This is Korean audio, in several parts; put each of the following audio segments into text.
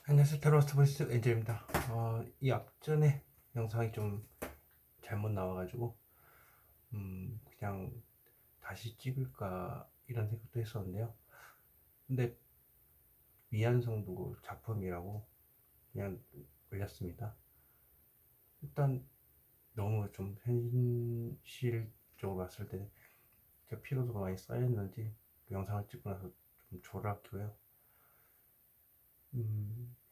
안녕하세요. 테러스트 보이스 엔젤입니다. 이 앞전에 영상이 좀 잘못 나와가지고 그냥 다시 찍을까 이런 생각도 했었는데요. 근데 미완성도 작품이라고 그냥 올렸습니다. 일단 너무 좀 현실적으로 봤을 때 제 피로도가 많이 쌓였는지 그 영상을 찍고 나서 좀 졸았고요.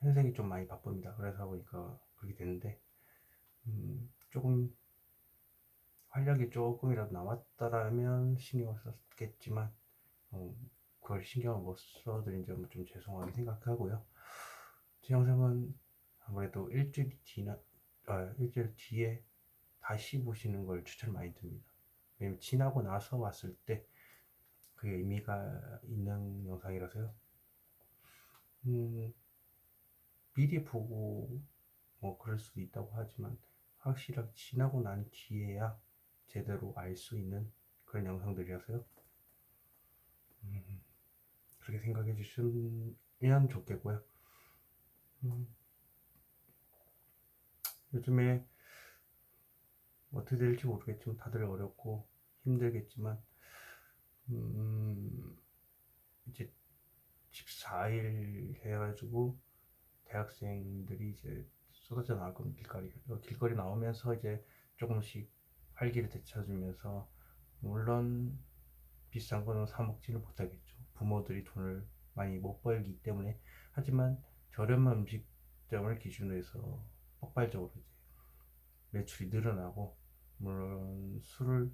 현생이 좀 많이 바쁩니다. 그래서 보니까 그렇게 되는데 조금 활력이 조금이라도 남았다라면 신경을 썼겠지만 어, 그걸 신경을 못 써드린 점은 좀 죄송하게 생각하고요. 제 영상은 아무래도 일주일 뒤에 다시 보시는 걸 추천 많이 드립니다. 왜냐면 지나고 나서 왔을 때 그게 의미가 있는 영상이라서요. 음, 미리 보고 뭐 그럴 수도 있다고 하지만 확실하게 지나고 난 뒤에야 제대로 알 수 있는 그런 영상들이라서요. 음, 그렇게 생각해 주시면 좋겠고요. 음, 요즘에 어떻게 될지 모르겠지만 다들 어렵고 힘들겠지만 음, 이제 14일 해가지고 대학생들이 이제 쏟아져 나올 겁니다. 길거리 나오면서 이제 조금씩 활기를 되찾으면서 물론 비싼 거는 사 먹지는 못하겠죠. 부모들이 돈을 많이 못 벌기 때문에. 하지만 저렴한 음식점을 기준으로 해서 폭발적으로 이제 매출이 늘어나고, 물론 술을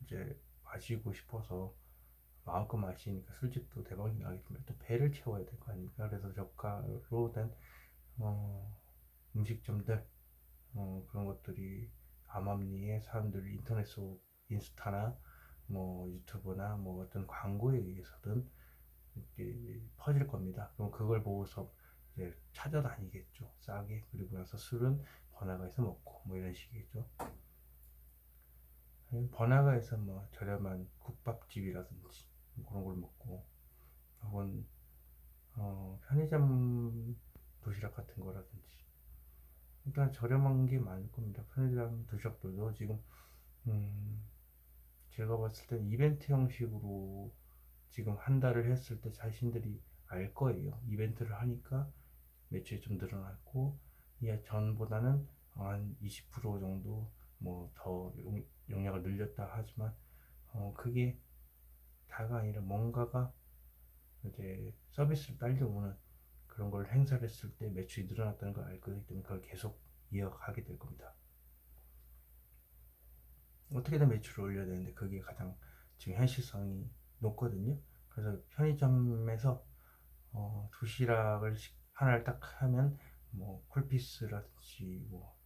이제 마시고 싶어서 마음껏 마시니까 술집도 대박이 나기 때문에 또 배를 채워야 될 거 아닙니까? 그래서 저가로 된 어, 음식점들, 그런 것들이 암암리에 사람들이 인터넷 속 인스타나 뭐 유튜브나 뭐 어떤 광고에 의해서든 이렇게 퍼질 겁니다. 그럼 그걸 보고서 이제 찾아다니겠죠. 싸게. 그리고 나서 술은 번화가에서 먹고 뭐 이런 식이겠죠. 번화가에서 뭐 저렴한 국밥집이라든지 뭐 그런 걸 먹고, 혹은 편의점 도시락 같은 거라든지, 일단 저렴한 게 많을 겁니다. 편의점 도시락들도 지금 음, 제가 봤을 때 이벤트 형식으로 지금 한 달을 했을 때 자신들이 알 거예요. 이벤트를 하니까 매출이 좀 늘어났고, 이 전보다는 한 20% 정도 뭐 더 용량을 늘렸다 하지만 그게 다가 아니라 뭔가가 이제 서비스를 딸려오는 그런 걸 행사를 했을 때 매출이 늘어났다는 걸 알 거기 때문에 그걸 계속 이어가게 될 겁니다. 어떻게든 매출을 올려야 되는데 그게 가장 지금 현실성이 높거든요. 그래서 편의점에서 도시락을 하나를 딱 하면 뭐 콜피스라든지 뭐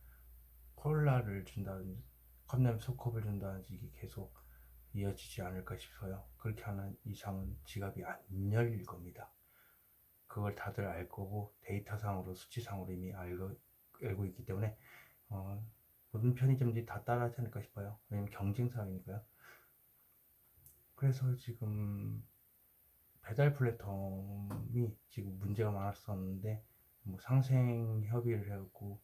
콜라를 준다든지 컵라면 소컵을 준다든지 이게 계속 이어지지 않을까 싶어요. 그렇게 하는 이상은 지갑이 안 열릴 겁니다. 그걸 다들 알 거고 데이터상으로 수치상으로 이미 알고 있기 때문에 어, 모든 편의점들이 다 따라하지 않을까 싶어요. 왜냐면 경쟁 사회니까요. 그래서 지금 배달 플랫폼이 지금 문제가 많았었는데 뭐 상생 협의를 해갖고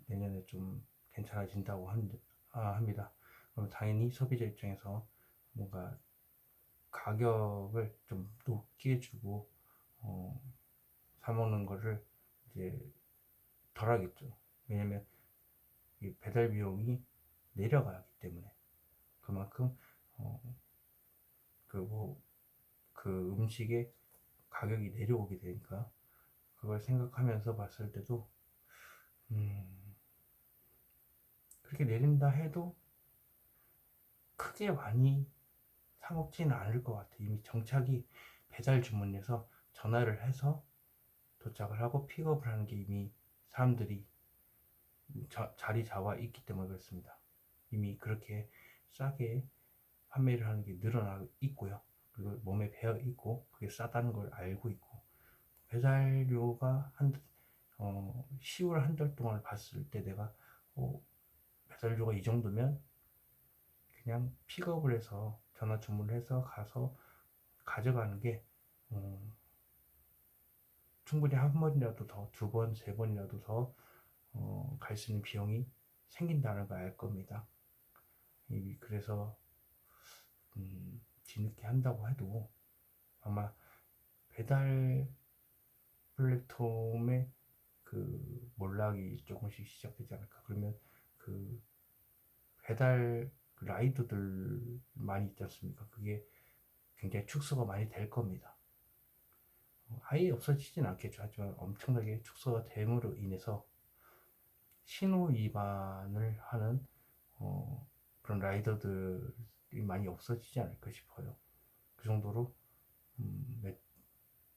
내년에 좀 괜찮아진다고 합니다. 그럼 당연히 소비자 입장에서 뭔가 가격을 좀 높게 주고 어, 사 먹는 거를 이제 덜 하겠죠. 왜냐면 이 배달 비용이 내려가기 때문에 그만큼 어, 그뭐 그 음식의 가격이 내려오게 되니까, 그걸 생각하면서 봤을 때도 음, 그렇게 내린다 해도 크게 많이 사 먹지는 않을 것 같아. 이미 정착이 배달 주문해서 전화를 해서 도착을 하고 픽업을 하는 게 이미 사람들이 자리 잡아 있기 때문에 그렇습니다. 이미 그렇게 싸게 판매를 하는 게 늘어나 있고요. 그리고 몸에 배어 있고 그게 싸다는 걸 알고 있고, 배달료가 10월 한 달 동안을 봤을 때 내가 배달료가 이 정도면 그냥 픽업을 해서 전화 주문을 해서 가서 가져가는 게 어, 충분히 한 번이라도 더, 두 번, 세 번이라도 더 갈 수 있는 비용이 생긴다는 걸 알 겁니다. 그래서 뒤늦게 한다고 해도 아마 배달 플랫폼의 그 몰락이 조금씩 시작되지 않을까. 그러면 그 배달 라이더들 많이 있지 않습니까? 그게 굉장히 축소가 많이 될 겁니다. 아예 없어지진 않겠죠. 하지만 엄청나게 축소가 됨으로 인해서 신호 위반을 하는 그런 라이더들이 많이 없어지지 않을까 싶어요. 그 정도로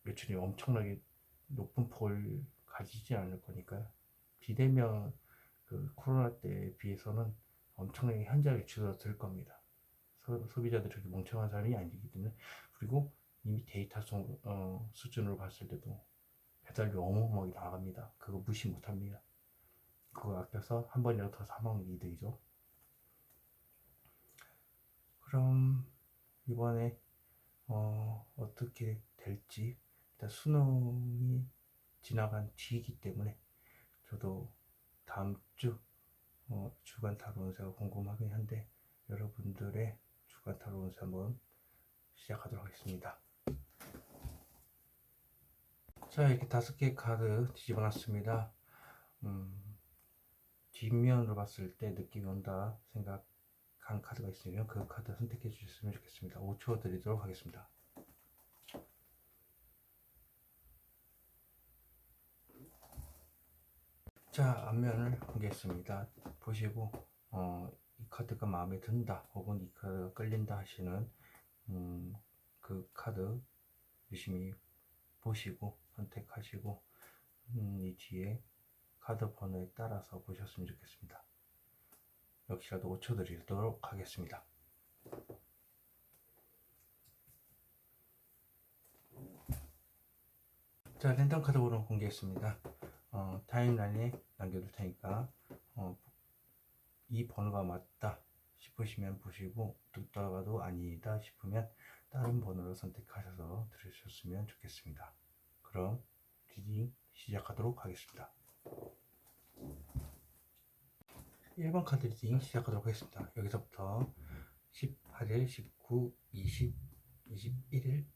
매출이 엄청나게 높은 폭을 가지지 않을 거니까요. 비대면 그 코로나 때에 비해서는 엄청나게 현저하게 줄어들 겁니다. 소비자들이 그렇게 멍청한 사람이 아니기 때문에. 그리고 이미 데이터 수준으로 봤을 때도 배달료 어마어마하게 나갑니다. 그거 무시 못합니다. 그거 아껴서 한 번이라도 더 사먹는 게 이득이죠. 그럼 이번에 어떻게 될지 일단 수능이 지나간 뒤이기 때문에 저도 다음 주 주간 타로 운세가 궁금하긴 한데 여러분들의 주간 타로 운세 한번 시작하도록 하겠습니다. 자, 이렇게 5개의 카드 뒤집어 놨습니다. 뒷면으로 봤을 때 느낌이 온다 생각한 카드가 있으면 그 카드 선택해 주셨으면 좋겠습니다. 5초 드리도록 하겠습니다. 자, 앞면을 공개했습니다. 보시고 이 카드가 마음에 든다 혹은 이 카드가 끌린다 하시는 그 카드 열심히 보시고 선택하시고 이 뒤에 카드 번호에 따라서 보셨으면 좋겠습니다. 역시라도 5초 드리도록 하겠습니다. 자, 랜덤 카드 번호 공개했습니다. 타임라인에 남겨둘 테니까 이 번호가 맞다 싶으시면 보시고 듣다가도 아니다 싶으면 다른 번호를 선택하셔서 들으셨으면 좋겠습니다. 그럼 리딩 시작하도록 하겠습니다. 1번 카드 리딩 시작하도록 하겠습니다. 여기서부터 18일, 19, 20, 21일,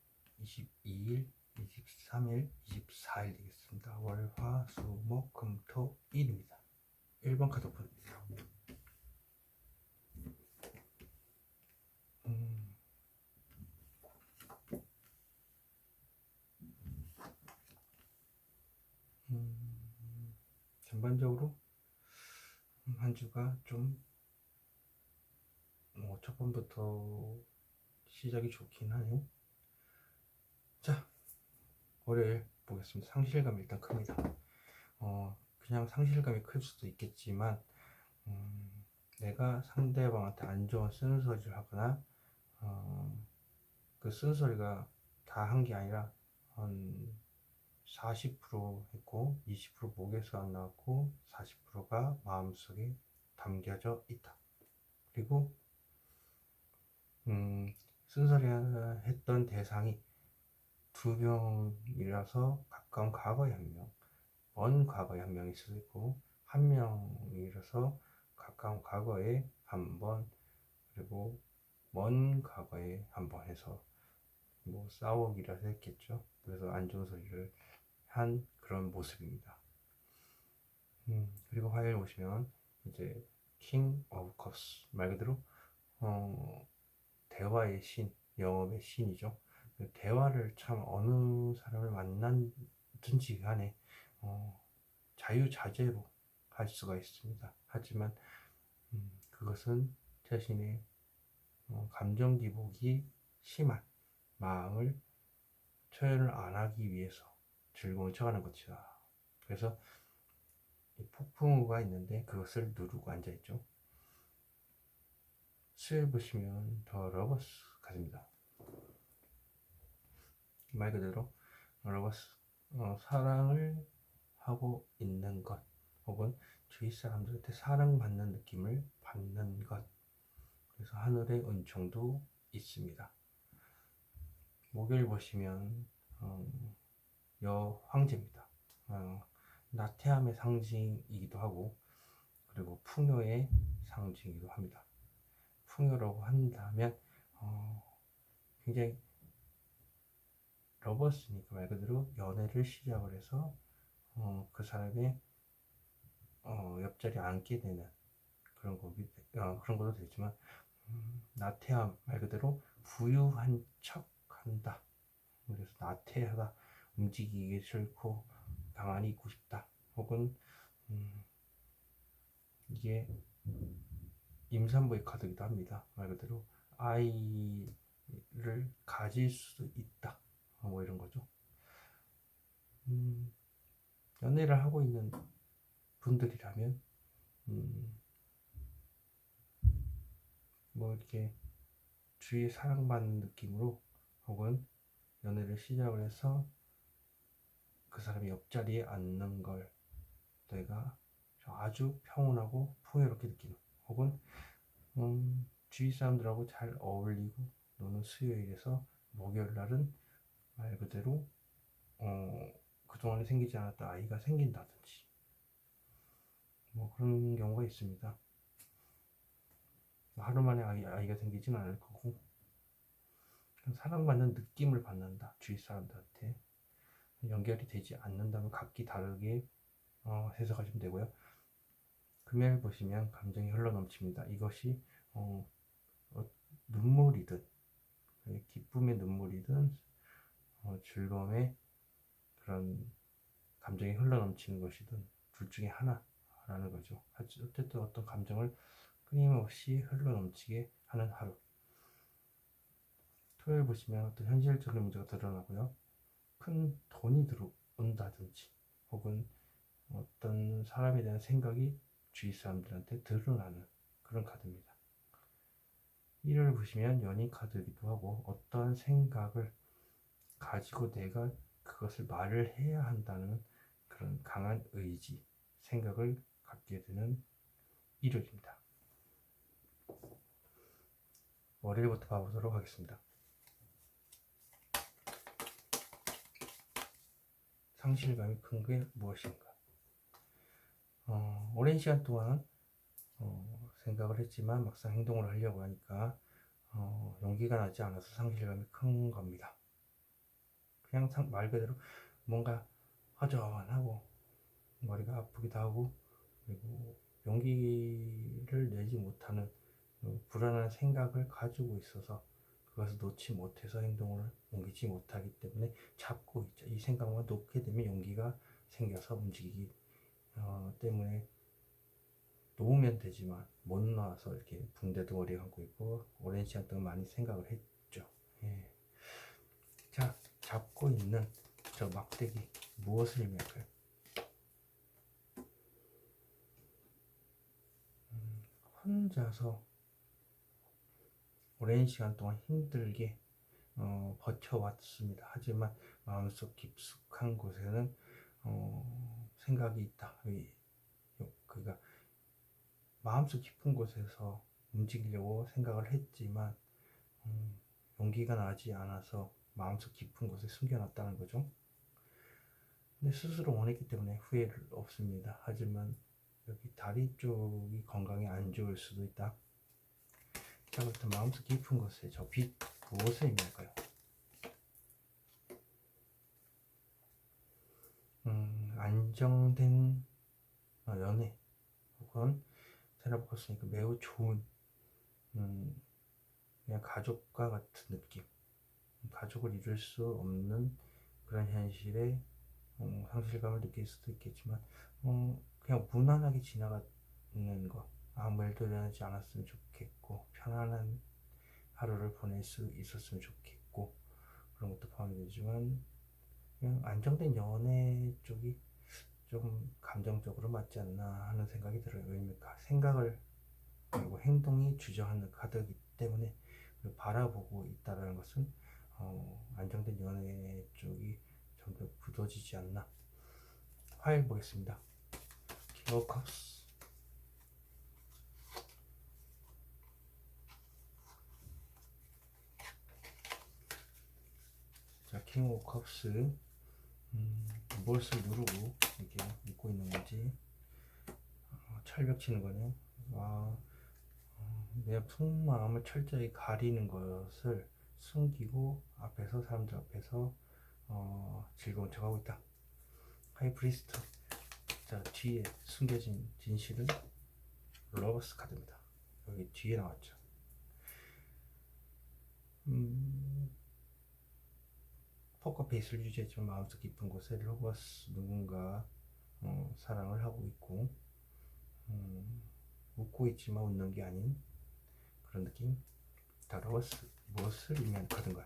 22일, 23일, 24일 되겠습니다. 월, 화, 수, 목, 금, 토, 일입니다. 1번 카드 보여주세요. 전반적으로 한 주가 좀 첫 번부터 시작이 좋긴 하네요. 자, 월요일 보겠습니다. 상실감이 일단 큽니다. 그냥 상실감이 클 수도 있겠지만 내가 상대방한테 안 좋은 쓴소리를 하거나 그 쓴소리가 다 한 게 아니라 한 40% 했고 20% 목에서 안 나왔고 40%가 마음속에 담겨져 있다. 그리고 쓴소리 했던 대상이 2명이라서 가까운 과거에 1명, 먼 과거에 1명이 있을 수 있고 1명이라서 가까운 과거에 1번, 그리고 먼 과거에 1번 해서 뭐 싸우기라도 했겠죠. 그래서 안 좋은 소리를 한 그런 모습입니다. 그리고 화요일 보시면 이제 킹 오브 컵스 말 그대로 대화의 신, 영업의 신이죠. 대화를 참 어느 사람을 만나든지 간에 자유자재로 할 수가 있습니다. 하지만 그것은 자신의 감정 기복이 심한 마음을 표현을 안 하기 위해서 즐거운 척하는 것이다. 그래서 폭풍우가 있는데 그것을 누르고 앉아있죠. 수요일 보시면 더 러버스 카드입니다. 말 그대로 러버스, 사랑을 하고 있는 것 혹은 주위 사람들한테 사랑받는 느낌을 받는 것. 그래서 하늘의 은총도 있습니다. 목요일 보시면 여황제입니다. 나태함의 상징이기도 하고 그리고 풍요의 상징이기도 합니다. 풍요라고 한다면 굉장히 러버스니까 말 그대로 연애를 시작을 해서 그 사람의 옆자리에 앉게 되는 그런 그런 것도 되지만 나태함 말 그대로 부유한 척 한다. 그래서 나태하다, 움직이기 싫고 가만히 있고 싶다. 혹은 이게 임산부의 카드이기도 합니다. 말 그대로 아이를 가질 수도 있다. 뭐 이런 거죠. 연애를 하고 있는 분들이라면 뭐 이렇게 주위에 사랑받는 느낌으로 혹은 연애를 시작을 해서 그 사람이 옆자리에 앉는 걸 내가 아주 평온하고 풍요롭게 느끼는 혹은 주위 사람들하고 잘 어울리고 노는 수요일에서 목요일 날은 말 그대로 그동안에 생기지 않았던 아이가 생긴다든지 뭐 그런 경우가 있습니다. 하루 만에 아이가 생기진 않을 거고 사랑받는 느낌을 받는다. 주위 사람들한테 연결이 되지 않는다면 각기 다르게 해석하시면 되고요. 금요일 보시면 감정이 흘러넘칩니다. 이것이 눈물이든 기쁨의 눈물이든 즐거움의 그런 감정이 흘러넘치는 것이든 둘 중에 하나라는 거죠. 어쨌든 어떤 감정을 끊임없이 흘러넘치게 하는 하루. 토요일 보시면 어떤 현실적인 문제가 드러나고요. 큰 돈이 들어온다든지 혹은 어떤 사람에 대한 생각이 주위 사람들한테 드러나는 그런 카드입니다. 일요일 보시면 연인 카드이기도 하고 어떠한 생각을 가지고 내가 그것을 말을 해야 한다는 그런 강한 의지, 생각을 갖게 되는 일요일입니다. 월요일부터 봐보도록 하겠습니다. 상실감이 큰 게 무엇인가? 오랜 시간 동안 생각을 했지만 막상 행동을 하려고 하니까 용기가 나지 않아서 상실감이 큰 겁니다. 그냥 말 그대로 뭔가 허전하고 머리가 아프기도 하고 그리고 용기를 내지 못하는 불안한 생각을 가지고 있어서 그것을 놓지 못해서 행동을 옮기지 못하기 때문에 잡고 있죠. 이 생각만 놓게 되면 용기가 생겨서 움직이기 때문에 놓으면 되지만 못 놔서 이렇게 붕대도 머리에 감고 있고 오랜 시간 동안 많이 생각을 했죠. 예. 자, 잡고 있는 저 막대기 무엇을 의미할까요? 혼자서 오랜 시간 동안 힘들게 버텨왔습니다. 하지만 마음속 깊숙한 곳에는 생각이 있다. 그러니까 마음속 깊은 곳에서 움직이려고 생각을 했지만 용기가 나지 않아서 마음속 깊은 곳에 숨겨놨다는 거죠. 근데 스스로 원했기 때문에 후회를 없습니다. 하지만 여기 다리 쪽이 건강에 안 좋을 수도 있다. 자, 그렇다면 마음속 깊은 곳에 저 빛 무엇을 의미할까요? 안정된 연애 혹은 테라포스니까 매우 좋은 그냥 가족과 같은 느낌, 가족을 이룰 수 없는 그런 현실에 상실감을 느낄 수도 있겠지만 그냥 무난하게 지나가는 것, 아무 일도 일어나지 않았으면 좋겠고 편안한 하루를 보낼 수 있었으면 좋겠고 그런 것도 포함이 되지만 그냥 안정된 연애 쪽이 좀 감정적으로 맞지 않나 하는 생각이 들어요. 왜냐면 생각을 그리고 행동이 주저하는 카드이기 때문에 바라보고 있다는 것은 안정된 연애 쪽이 좀 더 굳어지지 않나. 화요일 보겠습니다. 킹 오브 컵스. 자, 킹 오브 컵스 무엇을 누르고 이렇게 웃고 있는 건지. 철벽 치는 거네요. 내 속마음을 철저히 가리는 것을 숨기고 앞에서, 사람들 앞에서 즐거운 척하고 있다. 하이프리스트. 자, 뒤에 숨겨진 진실은 러버스 카드입니다. 여기 뒤에 나왔죠. 포커페이스를 유지했지만 마음속 깊은 곳에 러버스, 누군가 사랑을 하고 있고, 웃고 있지만 웃는 게 아닌 그런 느낌. 다 러버스, 무엇을 의미하는 카드인가요?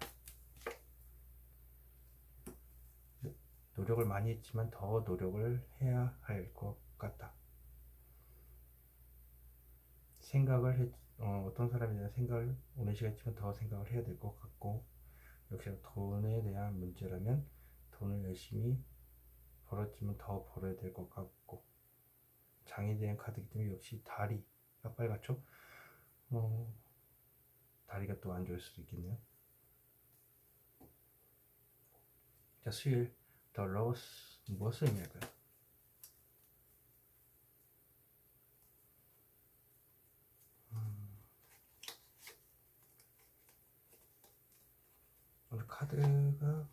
노력을 많이 했지만 더 노력을 해야 할 것 같다. 어떤 사람에 대한 생각을 오랜 시간 했지만 더 생각을 해야 될 것 같고, 역시 돈에 대한 문제라면 돈을 열심히 벌었지만 더 벌어야 될 것 같고, 장에 대한 카드이기 때문에 역시 다리가 빨갛죠? 다리가 또 안 좋을 수도 있겠네요. 자, 수요일 더 러버스 무엇을 의미할까요? 오늘 카드가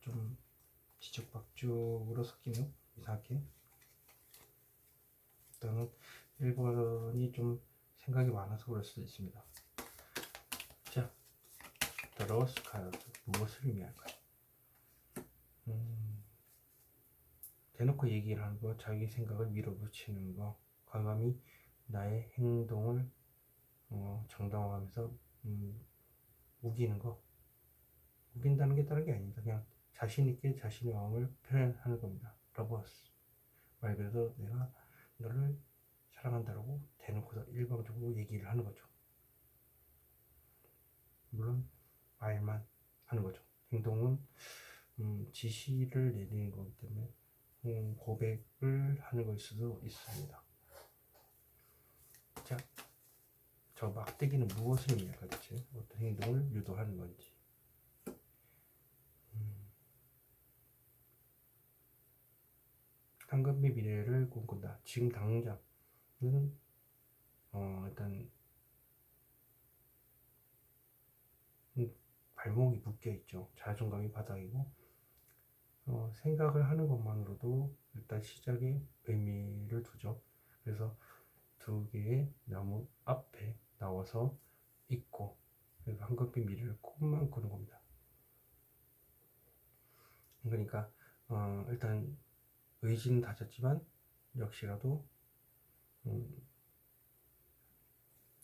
좀 지적박죽으로 섞이네요. 이상하게. 일단은 1번이 좀 생각이 많아서 그럴 수도 있습니다. 자, 더 러버스 카드 무엇을 의미할까요? 대놓고 얘기를 하는 거, 자기 생각을 밀어붙이는 거, 과감히 나의 행동을 정당화하면서 우기는 거. 우긴다는 게 다른 게 아닙니다. 그냥 자신 있게 자신의 마음을 표현하는 겁니다. 러버스. 말 그대로 내가 너를 사랑한다라고 대놓고서 일방적으로 얘기를 하는 거죠. 물론 말만 하는 거죠. 행동은 지시를 내리는 거기 때문에 고백을 하는 걸 수도 있습니다. 자, 저 막대기는 무엇을 의미할까 대체? 어떤 행동을 유도하는 건지. 황금비 미래를 꿈꾼다. 지금 당장은 일단 발목이 묶여 있죠. 자존감이 바닥이고 생각을 하는 것만으로도 일단 시작에 의미를 두죠. 그래서 두 개의 나무 앞에 나와서 있고, 그래서 황금빛 미래를 꿈만 꾸는 겁니다. 그러니까 일단 의지는 다졌지만 역시라도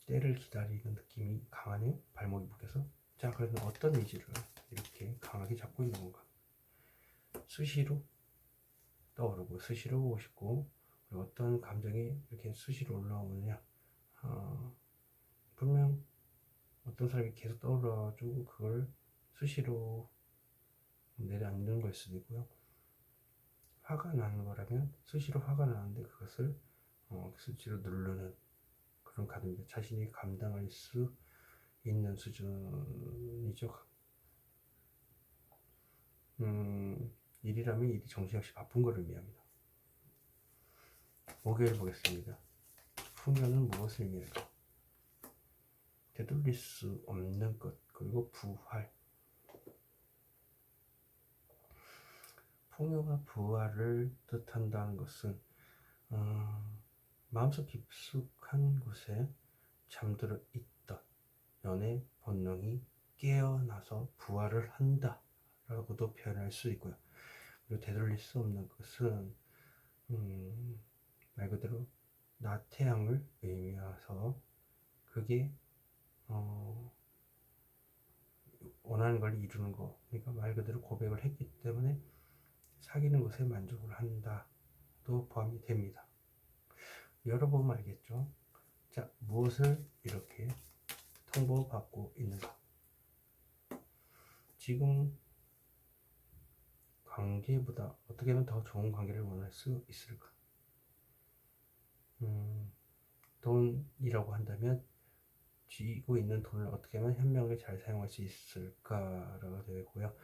때를 기다리는 느낌이 강하네요. 발목이 묶여서. 자, 그러면 어떤 의지를 이렇게 강하게 잡고 있는 건가? 수시로 떠오르고 수시로 오고 싶고, 그리고 어떤 감정이 이렇게 수시로 올라오느냐, 분명 어떤 사람이 계속 떠올라주고 그걸 수시로 내려앉는 걸 수도 있고요. 화가 나는 거라면 수시로 화가 나는데 그것을 수시로 누르는 그런 카드입니다. 자신이 감당할 수 있는 수준이죠. 일이라면 일이 정신없이 바쁜 걸 의미합니다. 목요일 보겠습니다. 풍요는 무엇을 의미할까? 되돌릴 수 없는 것, 그리고 부활. 풍요가 부활을 뜻한다는 것은 마음속 깊숙한 곳에 잠들어 있던 연애 본능이 깨어나서 부활을 한다 라고도 표현할 수 있고요. 그리고 되돌릴 수 없는 것은 말 그대로 나태함을 의미해서 그게 원하는 걸 이루는 거. 그러니까 말 그대로 고백을 했기 때문에 사귀는 것에 만족을 한다도 포함이 됩니다. 열어보면 알겠죠. 자, 무엇을 이렇게 통보받고 있는가? 지금 관계보다 어떻게 하면 더 좋은 관계를 원할 수 있을까? 돈이라고 한다면 쥐고 있는 돈을 어떻게 하면 현명하게 잘 사용할 수 있을까라고 되고요.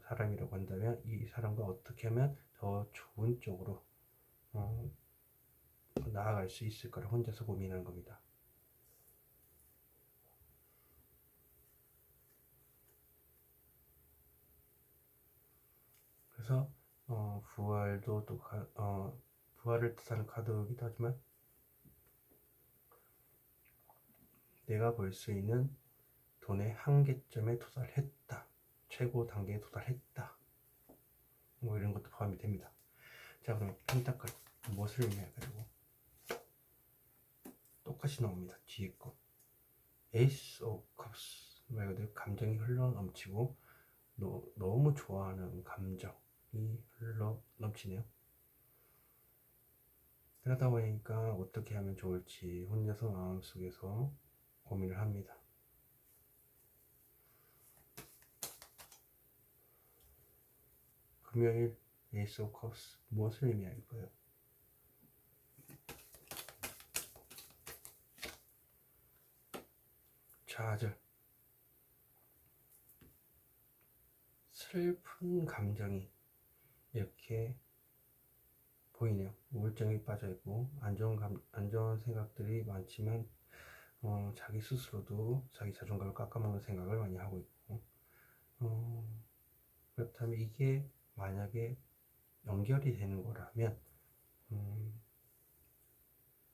사람이라고 한다면 이 사람과 어떻게 하면 더 좋은 쪽으로 나아갈 수 있을까를 혼자서 고민하는 겁니다. 그래서 부활도 또 부활을 뜻하는 카드이기도 하지만 내가 벌 수 있는 돈의 한계점에 도달했다, 최고 단계에 도달했다, 뭐 이런 것도 포함이 됩니다. 자, 그럼 펜타클 무엇을 의미할까요? 똑같이 나옵니다. 뒤에 거 에이스 오브 컵스, 말 그대로 감정이 흘러 넘치고 너무 좋아하는 감정이 흘러 넘치네요. 그러다 보니까 어떻게 하면 좋을지 혼자서 마음속에서 고민을 합니다. 금요일 에이스 오브 컵스 무엇을 의미할까요? 좌절, 슬픈 감정이 이렇게 보이네요. 우울증에 빠져있고 안 좋은 생각들이 많지만 자기 스스로도 자기 자존감을 깎아먹는 생각을 많이 하고 있고 그렇다면 이게 만약에 연결이 되는 거라면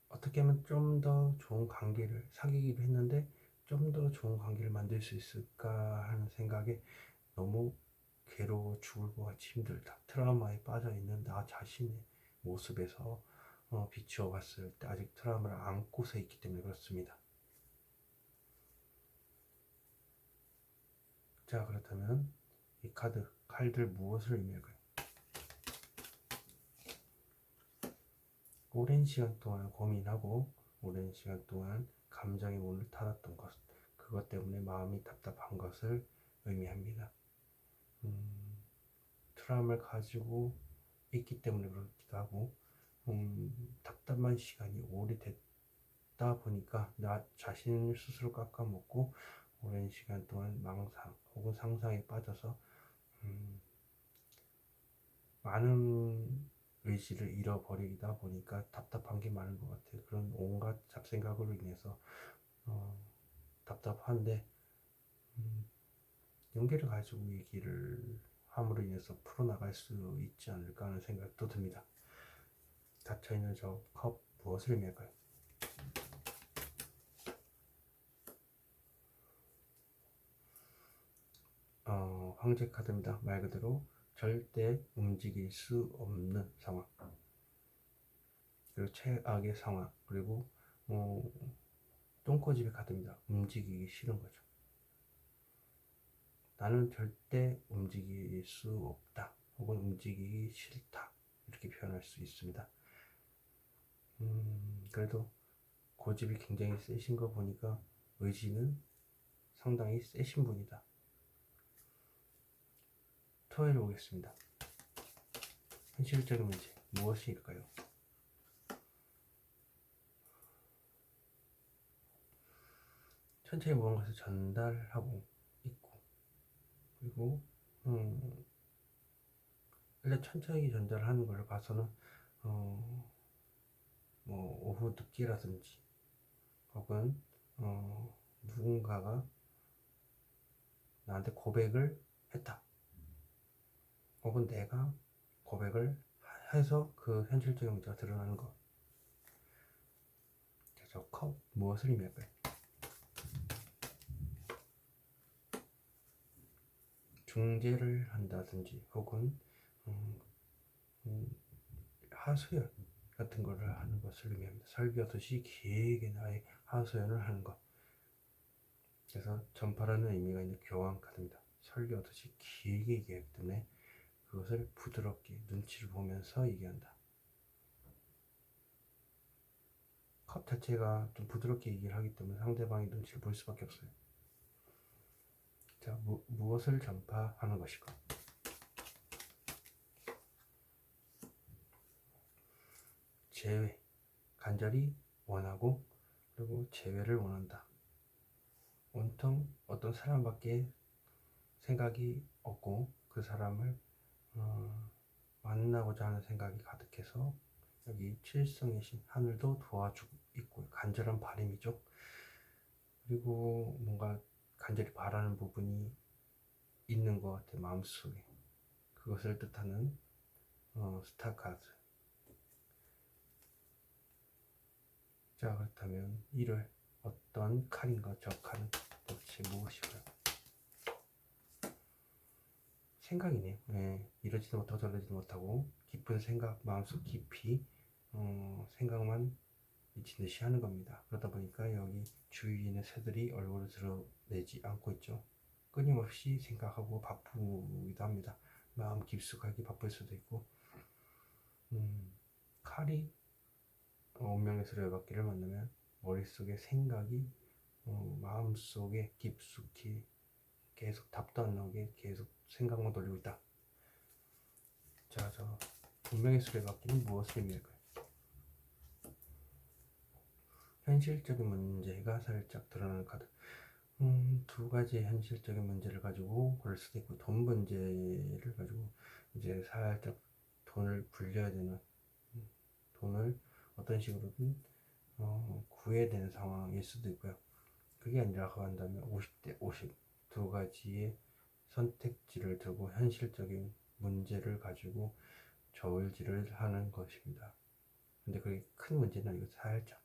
어떻게 하면 좀 더 좋은 관계를 사귀기로 했는데 좀 더 좋은 관계를 만들 수 있을까 하는 생각에 너무 괴로워 죽을 것 같이 힘들다, 트라우마에 빠져있는 나 자신의 모습에서 비추어 봤을 때 아직 트라우마를 안고서 있기 때문에 그렇습니다. 자, 그렇다면 이 칼들 무엇을 의미할까요? 오랜 시간 동안 고민하고 오랜 시간 동안 감정의 문을 닫았던 것, 그것 때문에 마음이 답답한 것을 의미합니다. 트라우마를 가지고 있기 때문에 그렇기도 하고 답답한 시간이 오래됐다 보니까 나 자신 스스로 깎아먹고 오랜 시간 동안 망상 혹은 상상에 빠져서 많은 의지를 잃어버리다 보니까 답답한 게 많은 것 같아요. 그런 온갖 잡생각으로 인해서 답답한데 용기를 가지고 얘기를 함으로 인해서 풀어나갈 수 있지 않을까 하는 생각도 듭니다. 닫혀있는 저 컵 무엇을 의미할까요? 황제 카드입니다. 말 그대로 절대 움직일 수 없는 상황, 그리고 최악의 상황, 그리고 똥꼬집의 카드입니다. 움직이기 싫은 거죠. 나는 절대 움직일 수 없다 혹은 움직이기 싫다 이렇게 표현할 수 있습니다. 그래도 고집이 굉장히 세신 거 보니까 의지는 상당히 세신 분이다. 토요일 오겠습니다. 현실적인 문제 무엇일까요? 천천히 무언가를 전달하고 있고, 그리고 일단 천천히 전달하는 걸 봐서는 뭐 오후 늦게라든지 혹은 누군가가 나한테 고백을 했다, 혹은 내가 고백을 해서 그 현실적인 문제가 드러나는 것. 저 컵 무엇을 의미할까요? 중재를 한다든지 혹은 하소연 같은 거를 하는 것을 의미합니다. 설교하듯이 길게 나의 하소연을 하는 것. 그래서 전파라는 의미가 있는 교황 카드입니다. 설교하듯이 길게 얘기하기 때문에 그것을 부드럽게 눈치를 보면서 얘기한다. 컵 자체가 좀 부드럽게 얘기를 하기 때문에 상대방의 눈치를 볼 수밖에 없어요. 자, 무엇을 전파하는 것일까? 재회, 간절히 원하고 그리고 재회를 원한다. 온통 어떤 사람밖에 생각이 없고 그 사람을 만나고자 하는 생각이 가득해서 여기 칠성의 신 하늘도 도와주고 있고 간절한 바람이죠. 그리고 뭔가 간절히 바라는 부분이 있는 것 같아 마음속에. 그것을 뜻하는 스타 카드. 자, 그렇다면 1월 어떤 칼인가? 저 칼은 도대체 무엇일까요? 생각이네요. 네, 이러지도 못하고 저러지도 못하고 깊은 생각, 마음속 깊이 생각만 미친 듯이 하는 겁니다. 그러다 보니까 여기 주위에 있는 새들이 얼굴을 드러내지 않고 있죠. 끊임없이 생각하고 바쁘기도 합니다. 마음 깊숙하게 바쁠 수도 있고 칼이 운명의 수레바퀴를 만나면 머릿속에 생각이 마음속에 깊숙이 계속 답도 안 나오게 계속 생각만 돌리고 있다. 자, 저 운명의 수레바퀴는 무엇을 의미할까요? 현실적인 문제가 살짝 드러나는 카드. 두 가지 현실적인 문제를 가지고 그럴 수도 있고, 돈 문제를 가지고 이제 살짝 돈을 굴려야 되는, 돈을 어떤 식으로든 구해야 되는 상황일 수도 있고요. 그게 아니라고 한다면 50대 50 두 가지의 선택지를 두고 현실적인 문제를 가지고 저울질을 하는 것입니다. 근데 그게 큰 문제는 아니고 살짝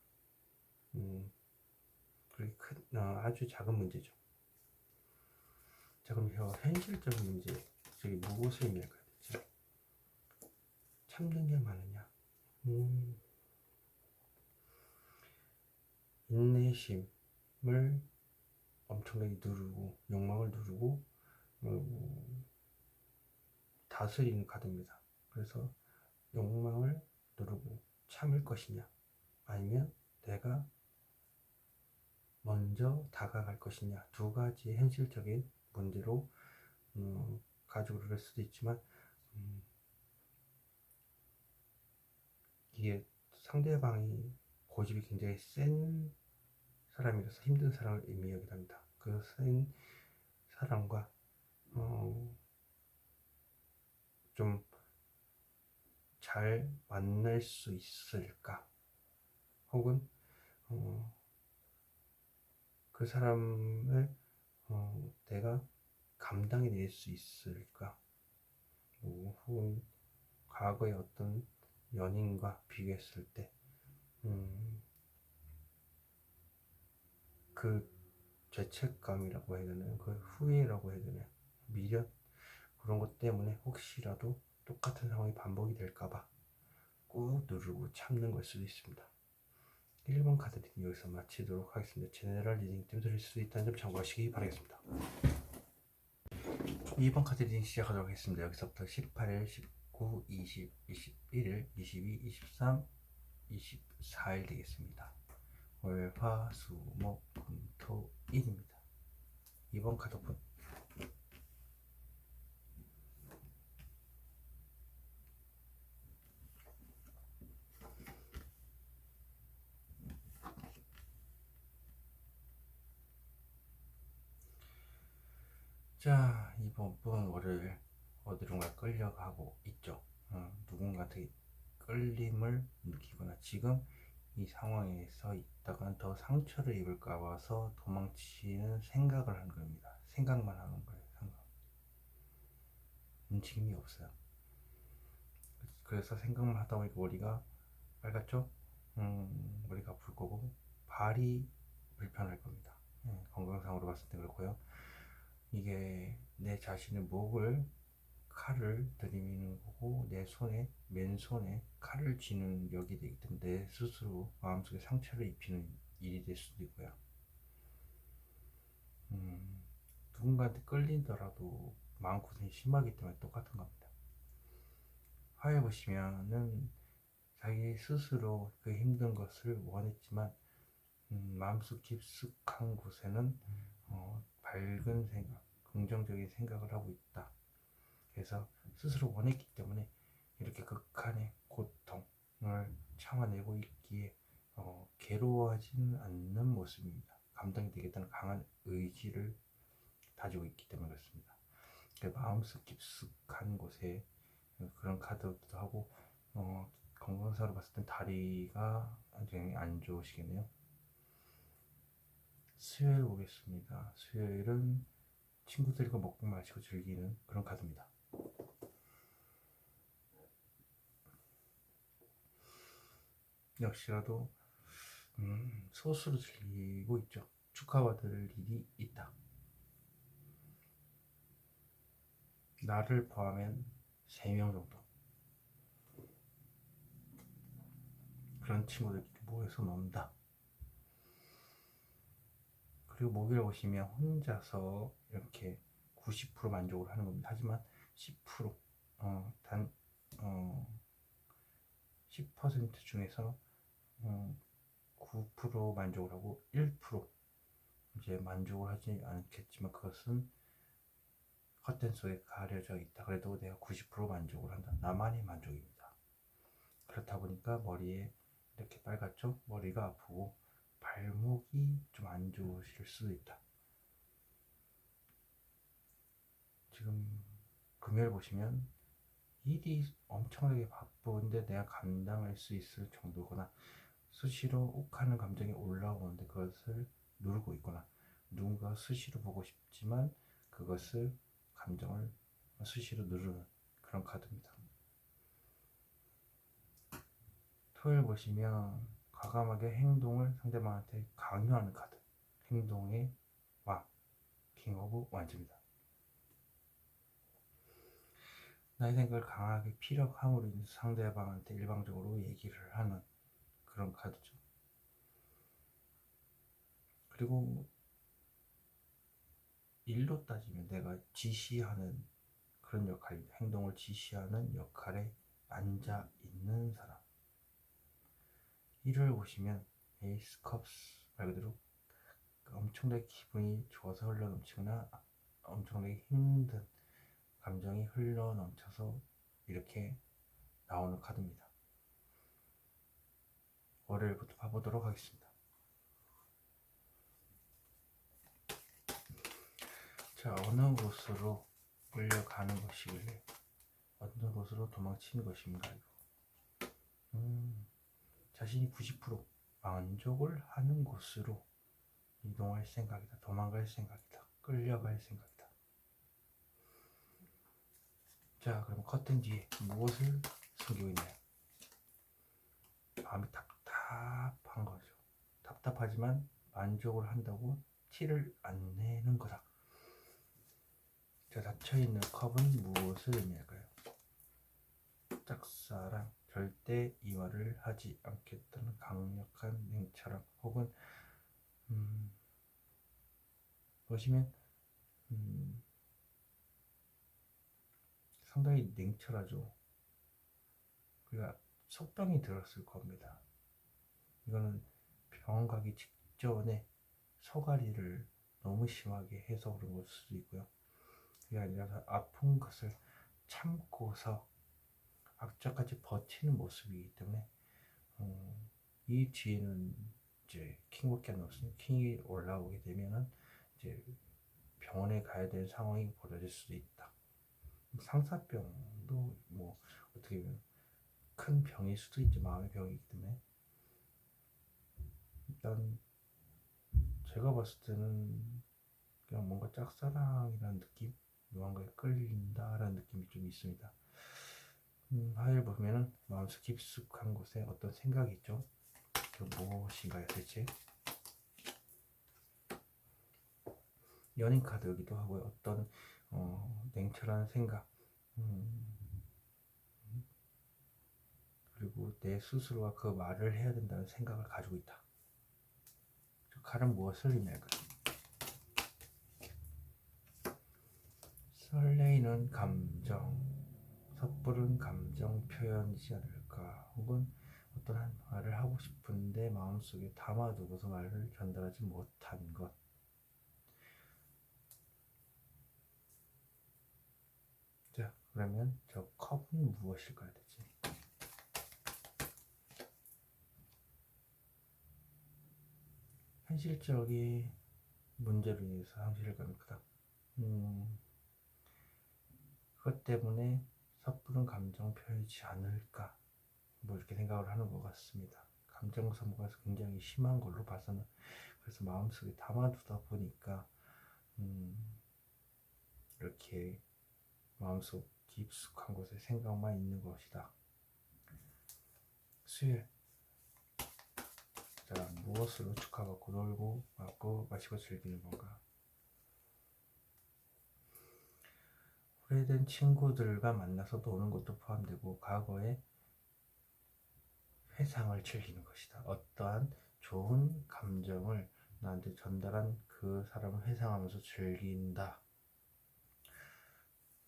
그게 아주 작은 문제죠. 자, 그럼 현실적인 문제, 저기 무엇을 의미할까요? 대체? 참는 게 많으냐? 인내심을 엄청나게 누르고 욕망을 누르고 다스리는 카드입니다. 그래서 욕망을 누르고 참을 것이냐, 아니면 내가 먼저 다가갈 것이냐, 두 가지 현실적인 문제로 가지고 그럴 수도 있지만 이게 상대방이 고집이 굉장히 센 사람이라서 힘든 사람을 의미하기도 합니다. 그 센 사람과 좀 잘 만날 수 있을까? 혹은 그 사람을 내가 감당해낼 수 있을까? 혹은 과거의 어떤 연인과 비교했을 때 그 죄책감이라고 해야 되나요? 그 후회라고 해야 되나요? 미련? 그런 것 때문에 혹시라도 똑같은 상황이 반복이 될까봐 꾹 누르고 참는 걸 수도 있습니다. 1번 카드 리딩 여기서 마치도록 하겠습니다. 제네럴 리딩 때문에 드릴 수 있다는 점 참고하시기 바라겠습니다. 2번 카드 리딩 시작하도록 하겠습니다. 여기서부터 18일, 19, 20, 21일, 22, 23, 24일 되겠습니다. 월, 화, 수, 목, 금, 토, 일입니다. 2번 카드 오픈. 자, 이번 분 월요일 어디론가 끌려가고 있죠. 누군가한테 끌림을 느끼거나 지금 이 상황에서 있다간 더 상처를 입을까 봐서 도망치는 생각을 하는 겁니다. 생각만 하는 거예요. 생각. 움직임이 없어요. 그래서 생각만 하다 보니까 머리가 빨갛죠? 머리가 아플 거고 발이 불편할 겁니다. 건강상으로 봤을 때 그렇고요. 이게 내 자신의 목을 칼을 들이미는 거고 내 손에 맨손에 칼을 쥐는 력이 되기 때문에 내 스스로 마음속에 상처를 입히는 일이 될 수도 있고요. 누군가한테 끌리더라도 마음고생이 심하기 때문에 똑같은 겁니다. 화해 보시면은 자기 스스로 그 힘든 것을 원했지만 마음속 깊숙한 곳에는 밝은 생각, 긍정적인 생각을 하고 있다. 그래서 스스로 원했기 때문에 이렇게 극한의 고통을 참아내고 있기에 괴로워하지는 않는 모습입니다. 감당이 되겠다는 강한 의지를 가지고 있기 때문에 그렇습니다. 마음속 깊숙한 곳에 그런 카드기도 하고, 건강상으로 봤을 땐 다리가 굉장히 안 좋으시겠네요. 수요일 보겠습니다. 수요일은 친구들과 먹고 마시고 즐기는 그런 카드입니다. 역시라도 소수로 즐기고 있죠. 축하받을 일이 있다. 나를 포함한 3명 정도 그런 친구들끼리 모여서 논다. 그리고 목요일 오시면 혼자서 이렇게 90% 만족을 하는 겁니다. 하지만 10% 단 10% 중에서 9% 만족을 하고 1% 이제 만족을 하지 않겠지만 그것은 커튼 속에 가려져 있다. 그래도 내가 90% 만족을 한다. 나만의 만족입니다. 그렇다 보니까 머리에 이렇게 빨갛죠? 머리가 아프고 발목이 좀 안 좋으실 수도 있다. 지금 금요일 보시면 일이 엄청나게 바쁜데 내가 감당할 수 있을 정도거나 수시로 욱하는 감정이 올라오는데 그것을 누르고 있거나 누군가 수시로 보고 싶지만 그것을 감정을 수시로 누르는 그런 카드입니다. 토요일 보시면 과감하게 행동을 상대방한테 강요하는 카드, 행동의 왕, 킹 오브 완즈입니다. 나의 생각을 강하게 피력함으로 인해서 상대방한테 일방적으로 얘기를 하는 그런 카드죠. 그리고 일로 따지면 내가 지시하는 그런 역할입니다. 행동을 지시하는 역할에 앉아 있는 사람. 일을 보시면 에이스 컵스 말 그대로 엄청나게 기분이 좋아서 흘러넘치거나 엄청나게 힘든 감정이 흘러넘쳐서 이렇게 나오는 카드입니다. 월요일부터 봐보도록 하겠습니다. 자, 어느 곳으로 끌려가는 것이길래 어느 곳으로 도망치는 것인가 이거. 자신이 90% 만족을 하는 곳으로 이동할 생각이다. 도망갈 생각이다. 끌려갈 생각이다. 자, 그럼 커튼 뒤에 무엇을 숨기고 있나요? 마음이 답답한 거죠. 답답하지만 만족을 한다고 티를 안 내는 거다. 자, 닫혀있는 컵은 무엇을 의미할까요? 짝사랑, 절대 이화를 하지 않겠다는 강력한 냉철함 혹은 보시면 상당히 냉철하죠. 그러니까 속병이 들었을 겁니다. 이거는 병원 가기 직전에 소가리를 너무 심하게 해서 그런 걸 수도 있고요. 그게 아니라 아픈 것을 참고서 악착같이 버티는 모습이기 때문에 이 뒤에는 이제 킹밖에 안 없으니 킹이 올라오게 되면은 이제 병원에 가야 되는 상황이 벌어질 수도 있다. 상사병도 뭐 어떻게 보면 큰 병일 수도 있죠. 마음의 병이기 때문에 일단 제가 봤을 때는 그냥 뭔가 짝사랑이라는 느낌, 무언가에 끌린다라는 느낌이 좀 있습니다. 화요일 보면은 마음속 깊숙한 곳에 어떤 생각이 있죠. 그 무엇인가요 대체? 연인 카드이기도 하고요. 어떤 냉철한 생각, 그리고 내 스스로가 그 말을 해야 된다는 생각을 가지고 있다. 칼은 무엇을 의미할까요? 설레이는 감정, 섣부른 감정 표현이지 않을까. 혹은 어떤 한 말을 하고 싶은데 마음속에 담아두고서 말을 전달하지 못한 것. 자, 그러면 저 컵은 무엇일까요 대체? 현실적인 문제로 인해서 상실감이 크다. 그것 때문에 섣부른 감정 표현이지 않을까, 뭐 이렇게 생각을 하는 것 같습니다. 감정 소모가 굉장히 심한 걸로 봐서는. 그래서 마음속에 담아두다 보니까 이렇게 마음속 깊숙한 곳에 생각만 있는 것이다. 수요일, 자, 무엇을 우측하고 놀고 먹고 마시고 즐기는 건가? 오래된 친구들과 만나서 노는 것도 포함되고 과거의 회상을 즐기는 것이다. 어떠한 좋은 감정을 나한테 전달한 그 사람을 회상하면서 즐긴다.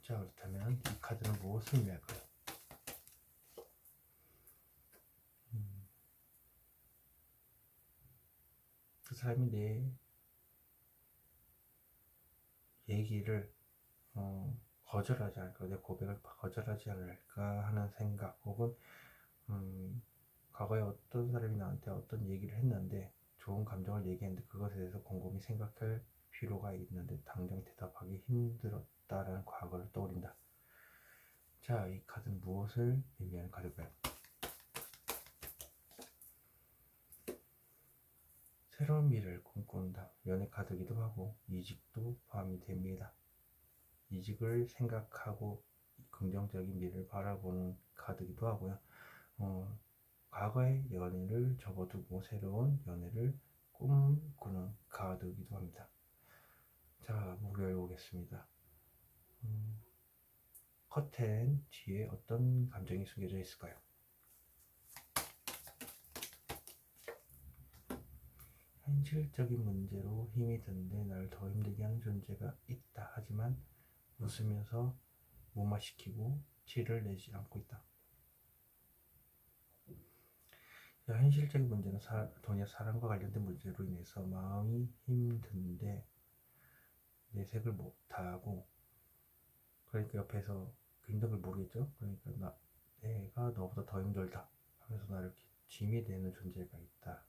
자, 그렇다면 이 카드는 무엇을 의미할까요? 그 사람이 내 얘기를 거절하지 않을까, 내 고백을 거절하지 않을까 하는 생각, 혹은 과거에 어떤 사람이 나한테 어떤 얘기를 했는데 좋은 감정을 얘기했는데 그것에 대해서 곰곰이 생각할 필요가 있는데 당장 대답하기 힘들었다라는 과거를 떠올린다. 자, 이 카드는 무엇을 의미하는 카드일까요? 새로운 미래를 꿈꾼다. 연애 카드기도 하고 이직도 포함이 됩니다. 이직을 생각하고 긍정적인 미래를 바라보는 카드기도 하고요. 과거의 연애를 접어두고 새로운 연애를 꿈꾸는 카드이기도 합니다. 자, 목요일 보겠습니다. 커튼 뒤에 어떤 감정이 숨겨져 있을까요? 현실적인 문제로 힘이 드는데 나를 더 힘들게 하는 존재가 있다. 하지만 웃으면서 무마시키고 티를 내지 않고 있다. 현실적인 문제는 돈이나 사랑과 관련된 문제로 인해서 마음이 힘든데 내색을 못하고, 그러니까 옆에서 힘든 걸 모르겠죠. 그러니까 내가 너보다 더 힘들다 하면서 나를 짐이 되는 존재가 있다.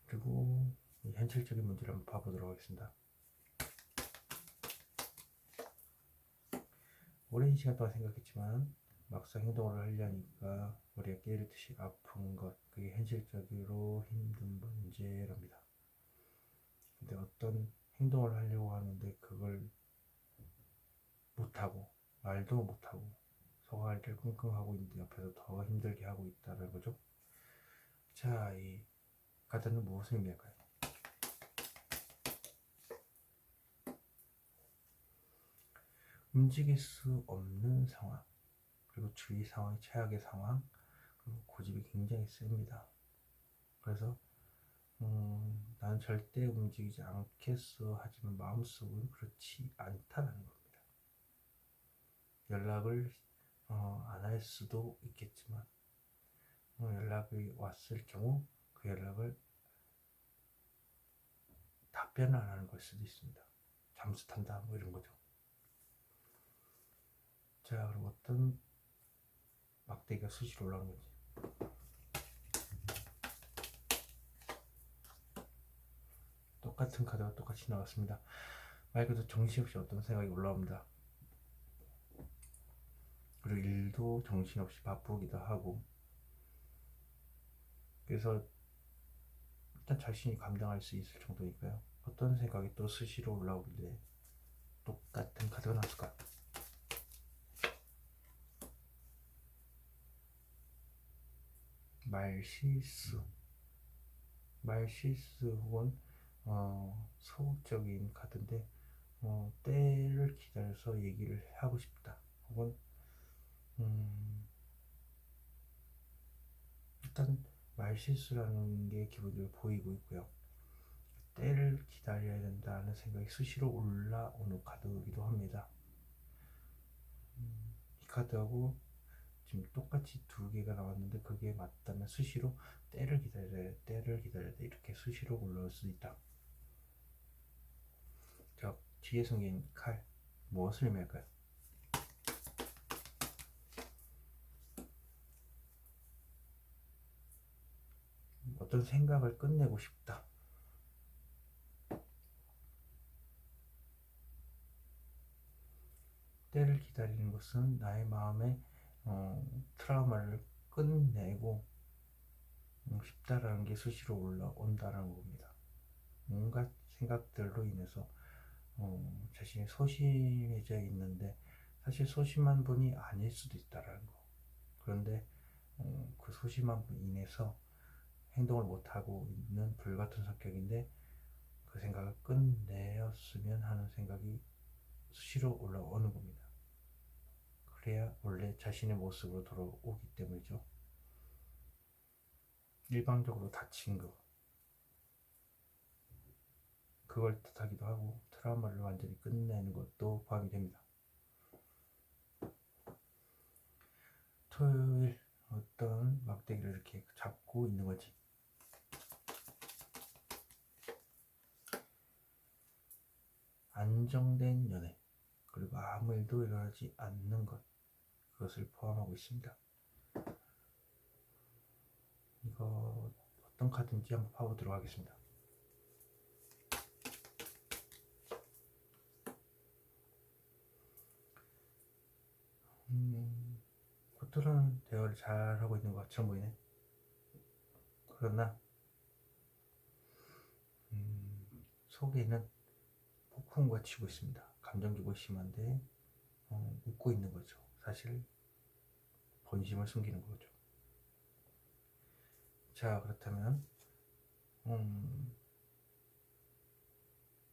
그리고 현실적인 문제를 한번 봐보도록 하겠습니다. 오랜 시간 동안 생각했지만 막상 행동을 하려니까 우리가 깨르듯이 아픈 것, 그게 현실적으로 힘든 문제랍니다. 근데 어떤 행동을 하려고 하는데 그걸 못하고 말도 못하고 소화를 끙끙하고 있는데 옆에서 더 힘들게 하고 있다는 거죠. 자, 이 카드는 무엇을 의미할까요? 움직일 수 없는 상황, 그리고 주위 상황이 최악의 상황, 그리고 고집이 굉장히 셉니다. 그래서 나는 절대 움직이지 않겠어 하지만 마음속은 그렇지 않다는 겁니다. 연락을 안 할 수도 있겠지만 연락이 왔을 경우 그 연락을 답변을 안 하는 걸 수도 있습니다. 잠수 탄다 뭐 이런 거죠. 자, 그럼 어떤 막대기가 수시로 올라오는 건지. 똑같은 카드가 똑같이 나왔습니다. 말 그대로 정신없이 어떤 생각이 올라옵니다. 그리고 일도 정신없이 바쁘기도 하고, 그래서 일단 자신이 감당할 수 있을 정도니까요. 어떤 생각이 또 수시로 올라오길래 똑같은 카드가 나왔을까? 말실수 혹은 소극적인 카드인데 때를 기다려서 얘기를 하고 싶다, 혹은 일단 말실수라는 게 기본적으로 보이고 있고요. 때를 기다려야 된다는 생각이 수시로 올라오는 카드이기도 합니다. 이 카드하고 지금 똑같이 두 개가 나왔는데 그게 맞다면 수시로 때를 기다려야 돼 이렇게 수시로 올라올 수 있다. 자, 뒤에 생긴 칼 무엇을 의미할까요? 어떤 생각을 끝내고 싶다. 그때를 기다리는 것은 나의 마음의 트라우마를 끝내고 싶다라는 게 수시로 올라온다라는 겁니다. 온갖 생각들로 인해서 자신이 소심해져 있는데 사실 소심한 분이 아닐 수도 있다라는 거. 그런데 그 소심한 분 인해서 행동을 못하고 있는 불같은 성격인데 그 생각을 끝내었으면 하는 생각이 수시로 올라오는 겁니다. 그래야 원래 자신의 모습으로 돌아오기 때문이죠. 일방적으로 다친 거, 그걸 뜻하기도 하고 트라우마를 완전히 끝내는 것도 포함이 됩니다. 토요일 어떤 막대기를 이렇게 잡고 있는 거지. 안정된 연애, 그리고 아무 일도 일어나지 않는 것, 그것을 포함하고 있습니다. 이거 어떤 카드인지 한번 파보도록 하겠습니다. 겉으로는 대화를 잘하고 있는 것 것처럼 보이네. 그러나 속에는 폭풍과 치고 있습니다. 감정 기복이 심한데 웃고 있는 거죠. 사실 본심을 숨기는 거죠. 자, 그렇다면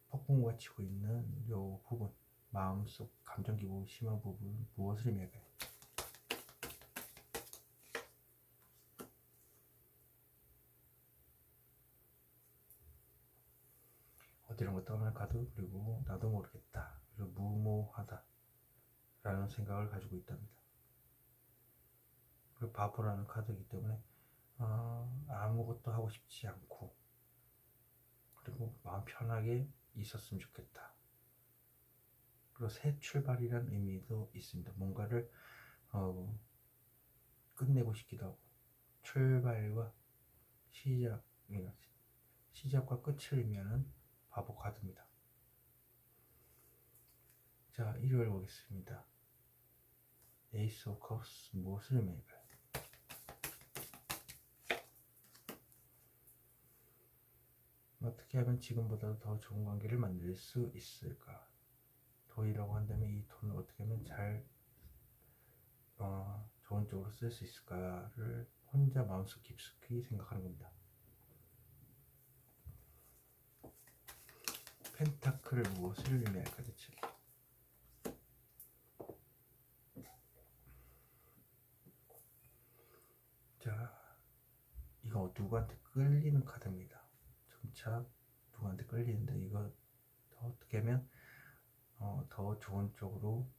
폭풍과 치고 있는 요 부분, 마음속 감정 기복이 심한 부분, 무엇을 의미할까요? 어디론 거 떠날 카드, 그리고 나도 모르겠다, 그리고 무모하다 라는 생각을 가지고 있답니다. 그리고 바보라는 카드이기 때문에 아무것도 하고 싶지 않고, 그리고 마음 편하게 있었으면 좋겠다. 그리고 새 출발이라는 의미도 있습니다. 뭔가를 끝내고 싶기도 하고, 출발과 시작과 끝을 의미하는 바보 카드입니다. 자, 일요일 보겠습니다. 에이스 오브 컵스, 무엇을 의미할까요? 어떻게 하면 지금보다도 더 좋은 관계를 만들 수 있을까? 돈이라고 한다면 이 돈을 어떻게 하면 잘 좋은 쪽으로 쓸 수 있을까를 혼자 마음속 깊숙이 생각하는 겁니다. 펜타클, 무엇을 의미할까 대체? 자, 이거 누구한테 끌리는 카드입니다. 점차 누구한테 끌리는데, 이거 어떻게 하면 더 좋은 쪽으로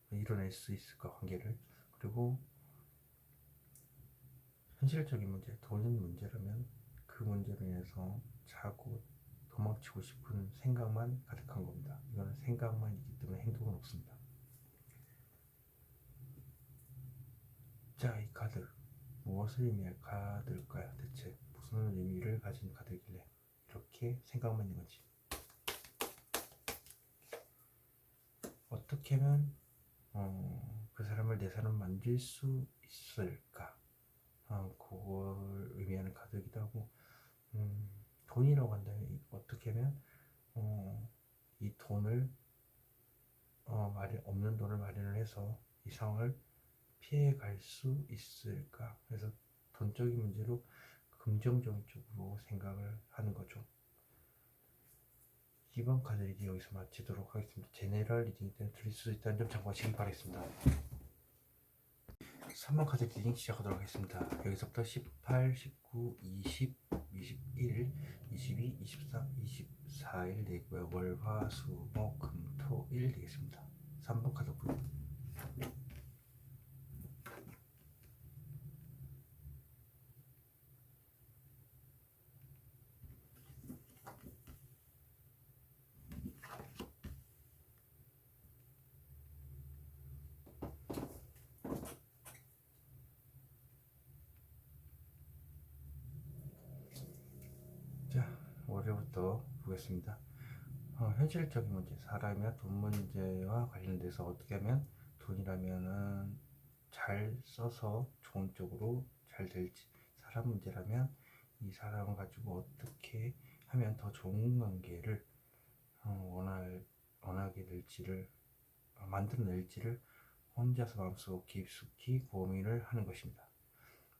이뤄낼 수 있을까, 관계를. 그리고 현실적인 문제, 돈 문제라면 그 문제로 인해서 자꾸 도망치고 싶은 생각만 가득한 겁니다. 이거는 생각만이기 때문에 행동은 없습니다. 자, 이 카드 무엇을 의미할 카드일까요? 대체 무슨 의미를 가진 카드이길래 이렇게 생각만 있는 건지. 어떻게 하면 그 사람을 내 사람 만들 수 있을까? 그걸 의미하는 카드이기도 하고, 돈이라고 한다면 어떻게 하면 이 돈을 없는 돈을 마련을 해서 이 상황을 피해 갈 수 있을까? 그래서 돈적인 문제로 긍정적인 쪽으로 생각을 하는 거죠. 이번 카드 리딩 여기서 마치도록 하겠습니다. 제네럴 리딩 때문에 들릴 수 있다는 점 참고하시기 바라겠습니다. 3번 카드 리딩 시작하도록 하겠습니다. 여기서부터 18, 19, 20, 21, 22, 23, 24일 되고요. 월, 화, 수, 목, 금, 토, 일 되겠습니다. 3번 카드 보입니다. 자, 월요일부터 보겠습니다. 현실적인 문제, 사람이나 돈 문제와 관련돼서 어떻게 하면 돈이라면은 잘 써서 좋은 쪽으로 잘 될지, 사람 문제라면 이 사람을 가지고 어떻게 하면 더 좋은 관계를 원하게 될지를 만들어낼지를 혼자서 마음속 깊숙이 고민을 하는 것입니다.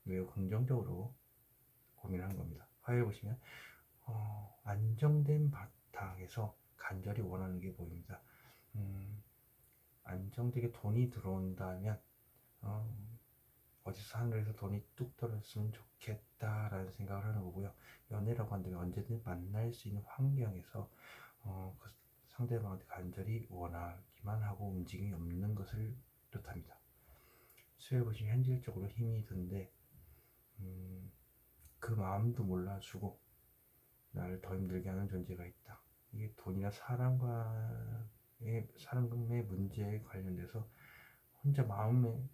매우 긍정적으로 고민하는 겁니다. 화요일 보시면 안정된 바탕에서 간절히 원하는 게 보입니다. 안정되게 돈이 들어온다면 어디서 하늘에서 돈이 뚝 떨어졌으면 좋겠다라는 생각을 하는 거고요. 연애라고 한다면 언제든 만날 수 있는 환경에서 그 상대방한테 간절히 원하기만 하고 움직임이 없는 것을 뜻합니다. 수요일 보시면 현실적으로 힘이 든데 그 마음도 몰라주고 나를 더 힘들게 하는 존재가 있다. 이게 돈이나 사람의 문제에 관련돼서 혼자 마음에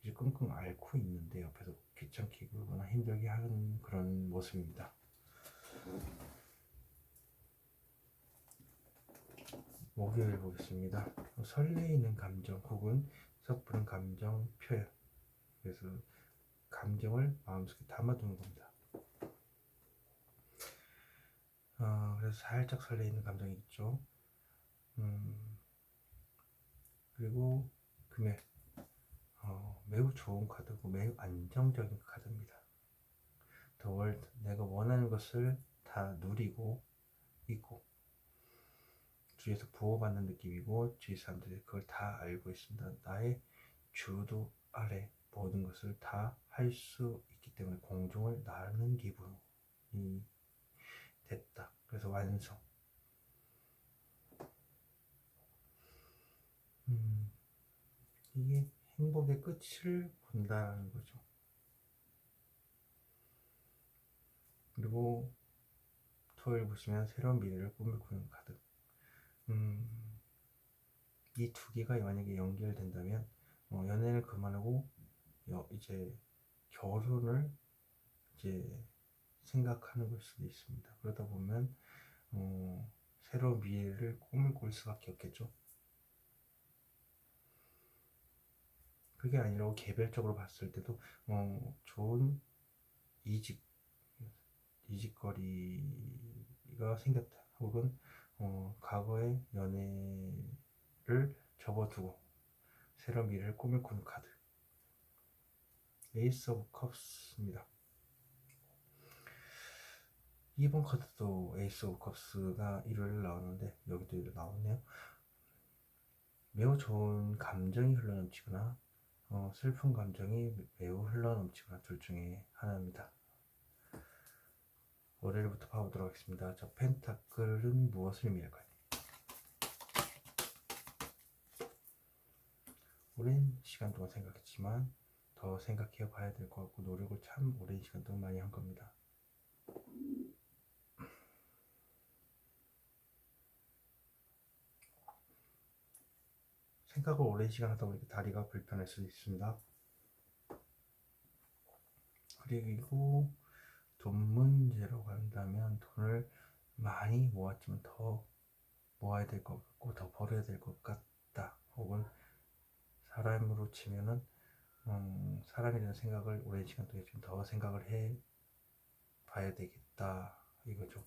이제 끙끙 앓고 있는데 옆에서 귀찮게 굴거나 힘들게 하는 그런 모습입니다. 목요일 보겠습니다. 설레이는 감정 혹은 섣부른 감정 표현. 그래서 감정을 마음속에 담아두는 겁니다. 그래서 살짝 설레이는 감정이 있죠. 그리고 금요일 매우 좋은 카드고 매우 안정적인 카드입니다. 더 월드, 내가 원하는 것을 다 누리고 있고 주위에서 보호받는 느낌이고 주위 사람들이 그걸 다 알고 있습니다. 나의 주도 아래 모든 것을 다 할 수 있기 때문에 공중을 나르는 기분이 됐다. 그래서 완성. 이게 행복의 끝을 본다는 거죠. 그리고 토요일 보시면 새로운 미래를 꿈을 꾸는 카드. 이 두 개가 만약에 연결된다면 연애를 그만하고 이제 결혼을 이제 생각하는 걸 수도 있습니다. 그러다 보면 새로운 미래를 꿈을 꿀 수밖에 없겠죠. 그게 아니라 개별적으로 봤을 때도 좋은 이직거리가 생겼다. 혹은 과거의 연애를 접어두고 새로운 미래를 꿈을 꾸는 카드. 에이스 오브 컵스입니다. 2번 카드도 에이스 오브 컵스가 일요일 나오는데 여기도 나오네요. 매우 좋은 감정이 흘러넘치거나 슬픈 감정이 매우 흘러넘치거나 둘 중에 하나입니다. 월요일부터 봐보도록 하겠습니다. 저 펜타클은 무엇을 의미할까요? 오랜 시간 동안 생각했지만 더 생각해 봐야 될 것 같고 노력을 참 오랜 시간 동안 많이 한 겁니다. 생각을 오랜 시간 하다 보니까 다리가 불편할 수도 있습니다. 그리고 돈 문제로 간다면 돈을 많이 모았지만 더 모아야 될 것 같고 더 벌어야 될 것 같다. 혹은 사람으로 치면은 사람이라는 생각을 오랜 시간 동안 좀 더 생각을 해 봐야 되겠다 이거죠.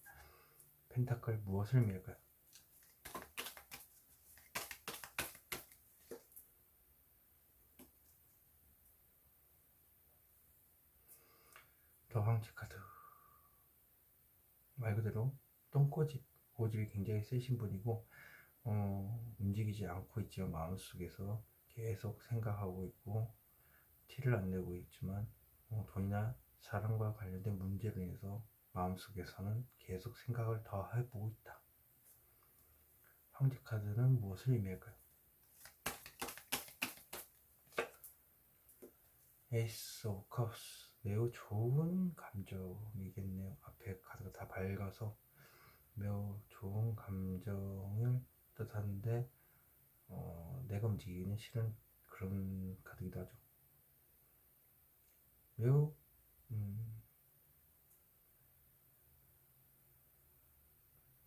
펜타클 무엇을 의미할까요? 더 황제 카드. 말 그대로 똥꼬집, 고집이 굉장히 세신 분이고 움직이지 않고 있지만 마음속에서 계속 생각하고 있고 티를 안 내고 있지만 돈이나 사랑과 관련된 문제로 인해서 마음속에서는 계속 생각을 더 해보고 있다. 황제 카드는 무엇을 의미할까요? 에이스 오브 컵스. 매우 좋은 감정이겠네요. 앞에 카드가 다 밝아서 매우 좋은 감정을 뜻하는데 내가 움직이기는 싫은 그런 카드이기도 하죠. 매우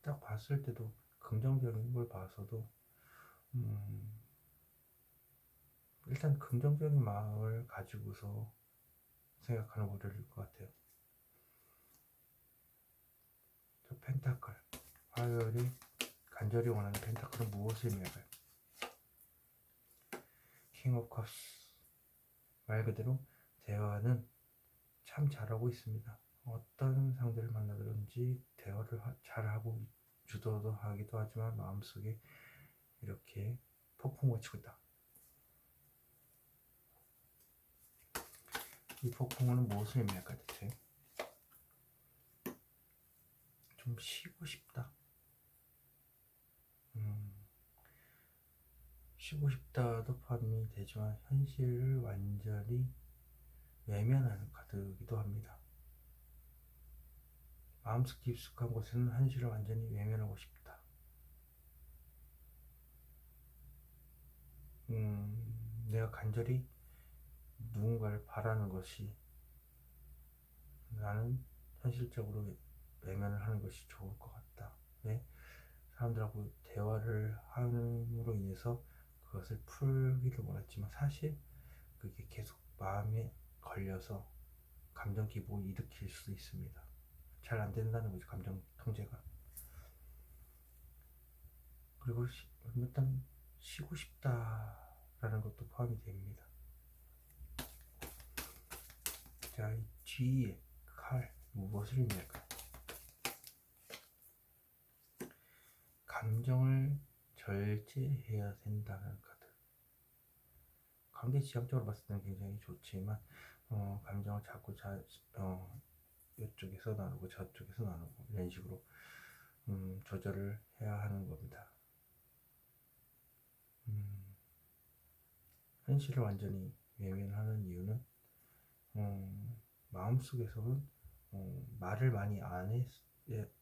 딱 봤을 때도 그 긍정적인 걸 봐서도 일단 긍정적인 마음을 가지고서 생각하는 것일 것 같아요. 저 펜타클, 화요일이 간절히 원하는 펜타클은 무엇을 의미할까요? 킹 오브 컵스, 말 그대로 대화는 참 잘하고 있습니다. 어떤 상대를 만나든지 대화를 잘하고 주도도 하기도 하지만 마음속에 이렇게 폭풍을 치고 있다. 이 폭풍우는 무엇을 의미할까 대체? 좀 쉬고 싶다. 쉬고 싶다도 포함이 되지만 현실을 완전히 외면하는 카드이기도 합니다. 마음속 깊숙한 곳에는 현실을 완전히 외면하고 싶다. 내가 간절히 누군가를 바라는 것이 나는 현실적으로 외면을 하는 것이 좋을 것 같다. 왜? 사람들하고 대화를 함으로 인해서 그것을 풀기를 원했지만 사실 그게 계속 마음에 걸려서 감정 기복을 일으킬 수 있습니다. 잘 안 된다는 거죠, 감정 통제가. 그리고 일단 쉬고 싶다라는 것도 포함이 됩니다. 자, 이 G의 칼 무엇을 의미할까요? 감정을 절제해야 된다는 카드. 강제지향적으로 봤을 때는 굉장히 좋지만 감정을 자꾸 이쪽에서 나누고 저쪽에서 나누고 이런 식으로 조절을 해야 하는 겁니다. 현실을 완전히 외면하는 이유는 마음속에서는 말을 많이 안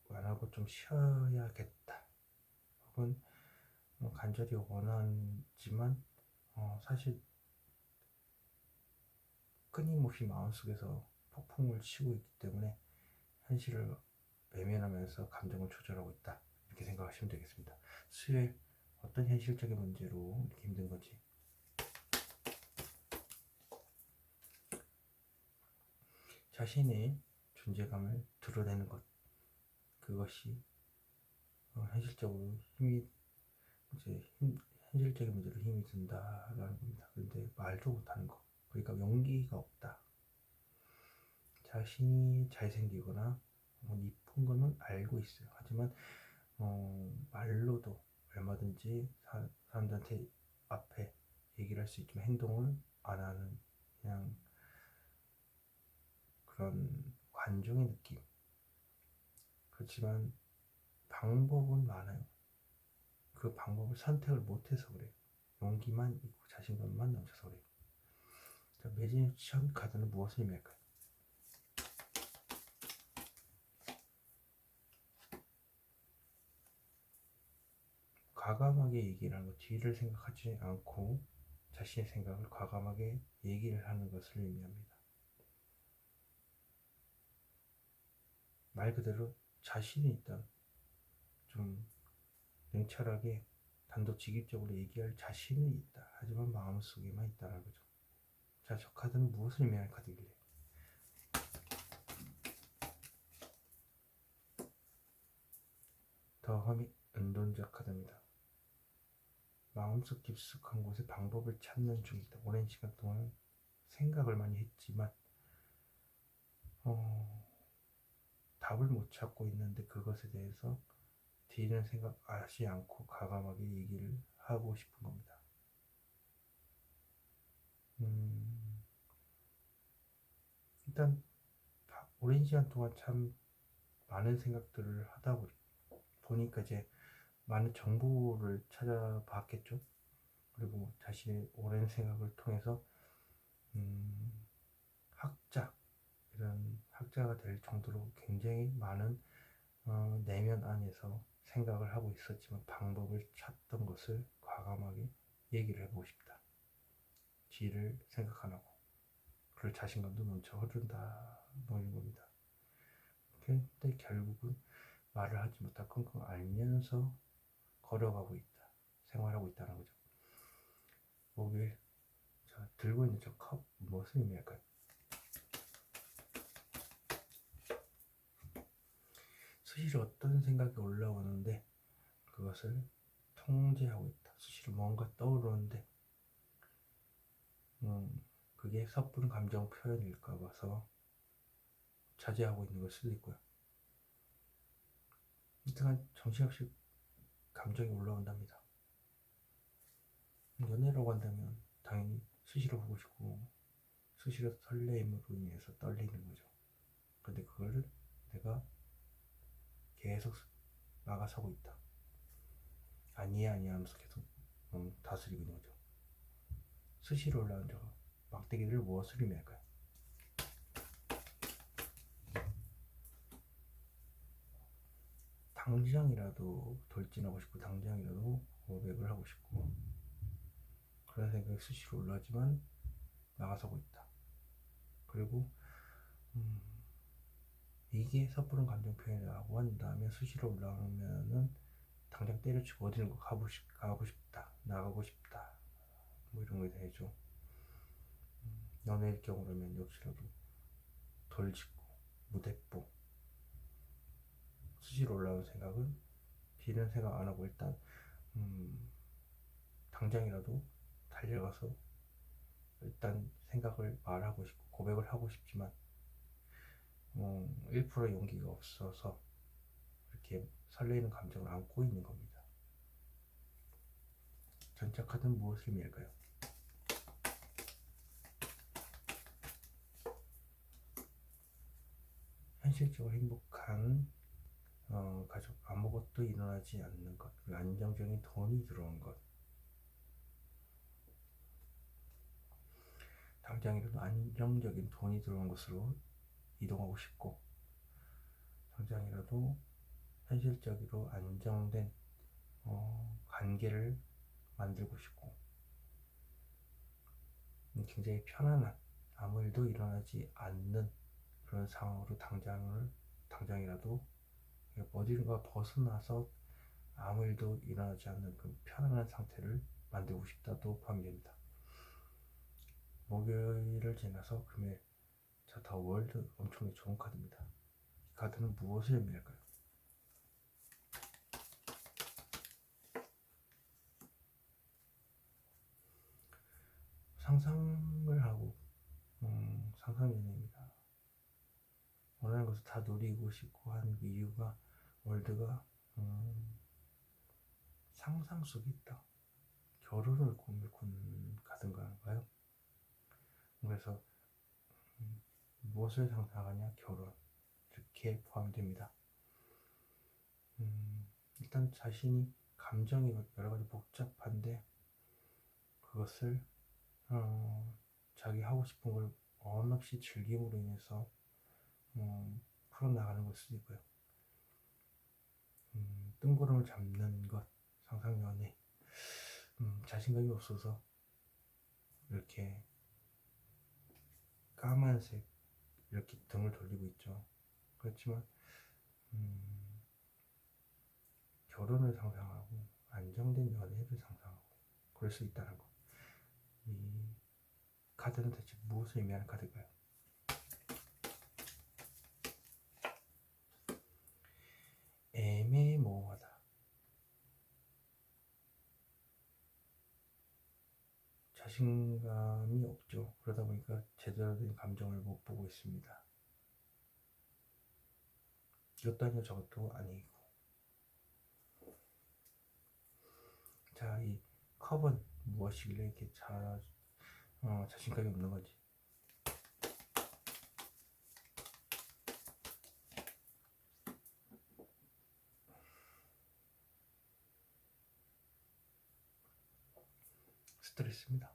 하고 좀 쉬어야겠다 혹은 간절히 원하지만 사실 끊임없이 마음속에서 폭풍을 치고 있기 때문에 현실을 외면하면서 감정을 조절하고 있다, 이렇게 생각하시면 되겠습니다. 수요일 어떤 현실적인 문제로 이렇게 힘든 건지. 자신의 존재감을 드러내는 것, 그것이 현실적으로 현실적인 문제로 힘이 든다라는 겁니다. 그런데 말도 못하는 거, 그러니까 용기가 없다. 자신이 잘생기거나 이쁜 거는 알고 있어요. 하지만 말로도 얼마든지 사람들한테 앞에 얘기를 할 수 있지만 행동을 안 하는 그냥 그런 관종의 느낌. 그렇지만 방법은 많아요. 그 방법을 선택을 못해서 그래요. 용기만 있고 자신감만 넘쳐서 그래요. 자, 매지션 카드는 무엇을 의미할까요? 과감하게 얘기를 하는 것, 뒤를 생각하지 않고 자신의 생각을 과감하게 얘기를 하는 것을 의미합니다. 말 그대로 자신이 있다. 좀 냉철하게 단도직입적으로 얘기할 자신이 있다. 하지만 마음속에만 있다는 거죠. 자, 저 카드는 무엇을 의미할 카드길래? 더 허밋 은둔자 카드입니다. 마음속 깊숙한 곳에 방법을 찾는 중이다. 오랜 시간 동안 생각을 많이 했지만 답을 못 찾고 있는데 그것에 대해서 뒤는 생각하지 않고 과감하게 얘기를 하고 싶은 겁니다. 일단 오랜 시간 동안 참 많은 생각들을 하다 보니까 이제 많은 정보를 찾아봤겠죠. 그리고 자신의 오랜 생각을 통해서 이런 학자가 될 정도로 굉장히 많은 내면 안에서 생각을 하고 있었지만 방법을 찾던 것을 과감하게 얘기를 해보고 싶다. 뒤를 생각 안 하고 그럴 자신감도 넘쳐 흐른다, 뭐 이런 겁니다. 근데 결국은 말을 하지 못할 건 알면서 걸어가고 있다, 생활하고 있다는 거죠. 목요일, 자, 들고 있는 저 컵 무엇을 의미할까요? 수시로 어떤 생각이 올라오는데 그것을 통제하고 있다. 수시로 뭔가 떠오르는데 그게 섣부른 감정 표현일까 봐서 자제하고 있는 걸 수도 있고요. 하여튼 정신없이 감정이 올라온답니다. 연애라고 한다면 당연히 수시로 보고 싶고 수시로 설레임으로 인해서 떨리는 거죠. 근데 그걸 내가 계속 막아서고 있다. 아니야 하면서 계속 다스리고 있는 거죠. 수시로 올라온 저 막대기를 무엇을 의미할까요? 당장이라도 돌진하고 싶고 당장이라도 고백을 하고 싶고 그런 생각이 수시로 올라오지만 나가서고 있다. 그리고 이게 섣부른 감정 표현이라고 한다면 수시로 올라오면은 당장 때려치고 어디는 가고 싶다, 나가고 싶다, 뭐 이런 거에 대해서 연애일 경우라면 역시라도 돌직구, 무대뽀. 수시로 올라오는 생각은 비는 생각 안 하고 일단 당장이라도 달려가서 일단 생각을 말하고 싶고 고백을 하고 싶지만 1% 용기가 없어서 이렇게 설레이는 감정을 안고 있는 겁니다. 전자 카드는 무엇을 의미할까요? 현실적으로 행복한 가족, 아무것도 일어나지 않는 것, 그리고 안정적인 돈이 들어온 것. 당장이라도 안정적인 돈이 들어온 곳으로 이동하고 싶고 당장이라도 현실적으로 안정된 관계를 만들고 싶고 굉장히 편안한 아무 일도 일어나지 않는 그런 상황으로 당장이라도 어디론가 벗어나서 아무 일도 일어나지 않는 그 편안한 상태를 만들고 싶다도 포함됩니다. 목요일을 지나서 금요일, 자, 더 월드 엄청나게 좋은 카드입니다. 이 카드는 무엇을 의미할까요? 상상을 하고 상상연애입니다. 원하는 것을 다 누리고 싶고 하는 이유가 월드가 상상 속에 있다. 결혼을 꿈을 꾸는 카드인가요? 그래서 무엇을 상상하냐? 결혼. 이렇게 포함됩니다. 일단 자신이 감정이 여러 가지 복잡한데 그것을 자기 하고 싶은 걸 언없이 즐김으로 인해서 풀어나가는 걸 수도 있고요. 뜬구름을 잡는 것, 상상연애. 자신감이 없어서 이렇게 까만색 이렇게 등을 돌리고 있죠. 그렇지만 결혼을 상상하고 안정된 연애를 상상하고 그럴 수 있다는 거. 이 카드는 대체 무엇을 의미하는 카드일까요? 애매모호하다. 자신감이 없죠. 그러다 보니까 제대로 된 감정을 못 보고 있습니다. 이것도 아니고 저것도 아니고. 자, 이 컵은 무엇이길래 이렇게 자신감이 없는 건지. 스트레스입니다.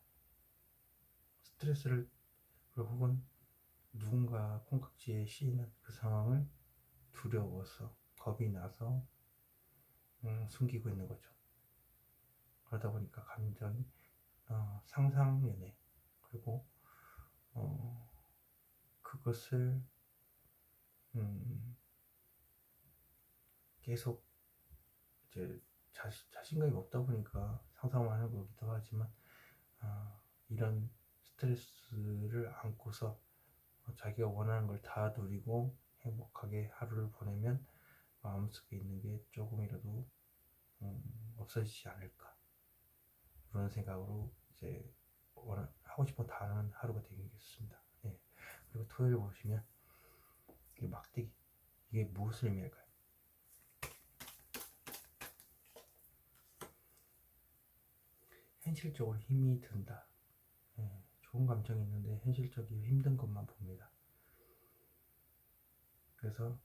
스트레스를 혹은 누군가 콩깍지에 씌이는 그 상황을 두려워서 겁이 나서 숨기고 있는 거죠. 그러다 보니까 감정이 상상연애 그리고 그것을 계속 이제 자신감이 없다 보니까 상상만 하는 거기도 하지만 이런 스트레스를 안고서 자기가 원하는 걸 다 누리고 행복하게 하루를 보내면 마음속에 있는 게 조금이라도 없어지지 않을까 그런 생각으로 이제 하고 싶은 다 하는 하루가 되겠습니다. 예. 그리고 토요일 보시면 이 막대기 이게 무엇을 의미할까요? 현실적으로 힘이 든다. 예. 좋은 감정이 있는데 현실적으로 힘든 것만 봅니다. 그래서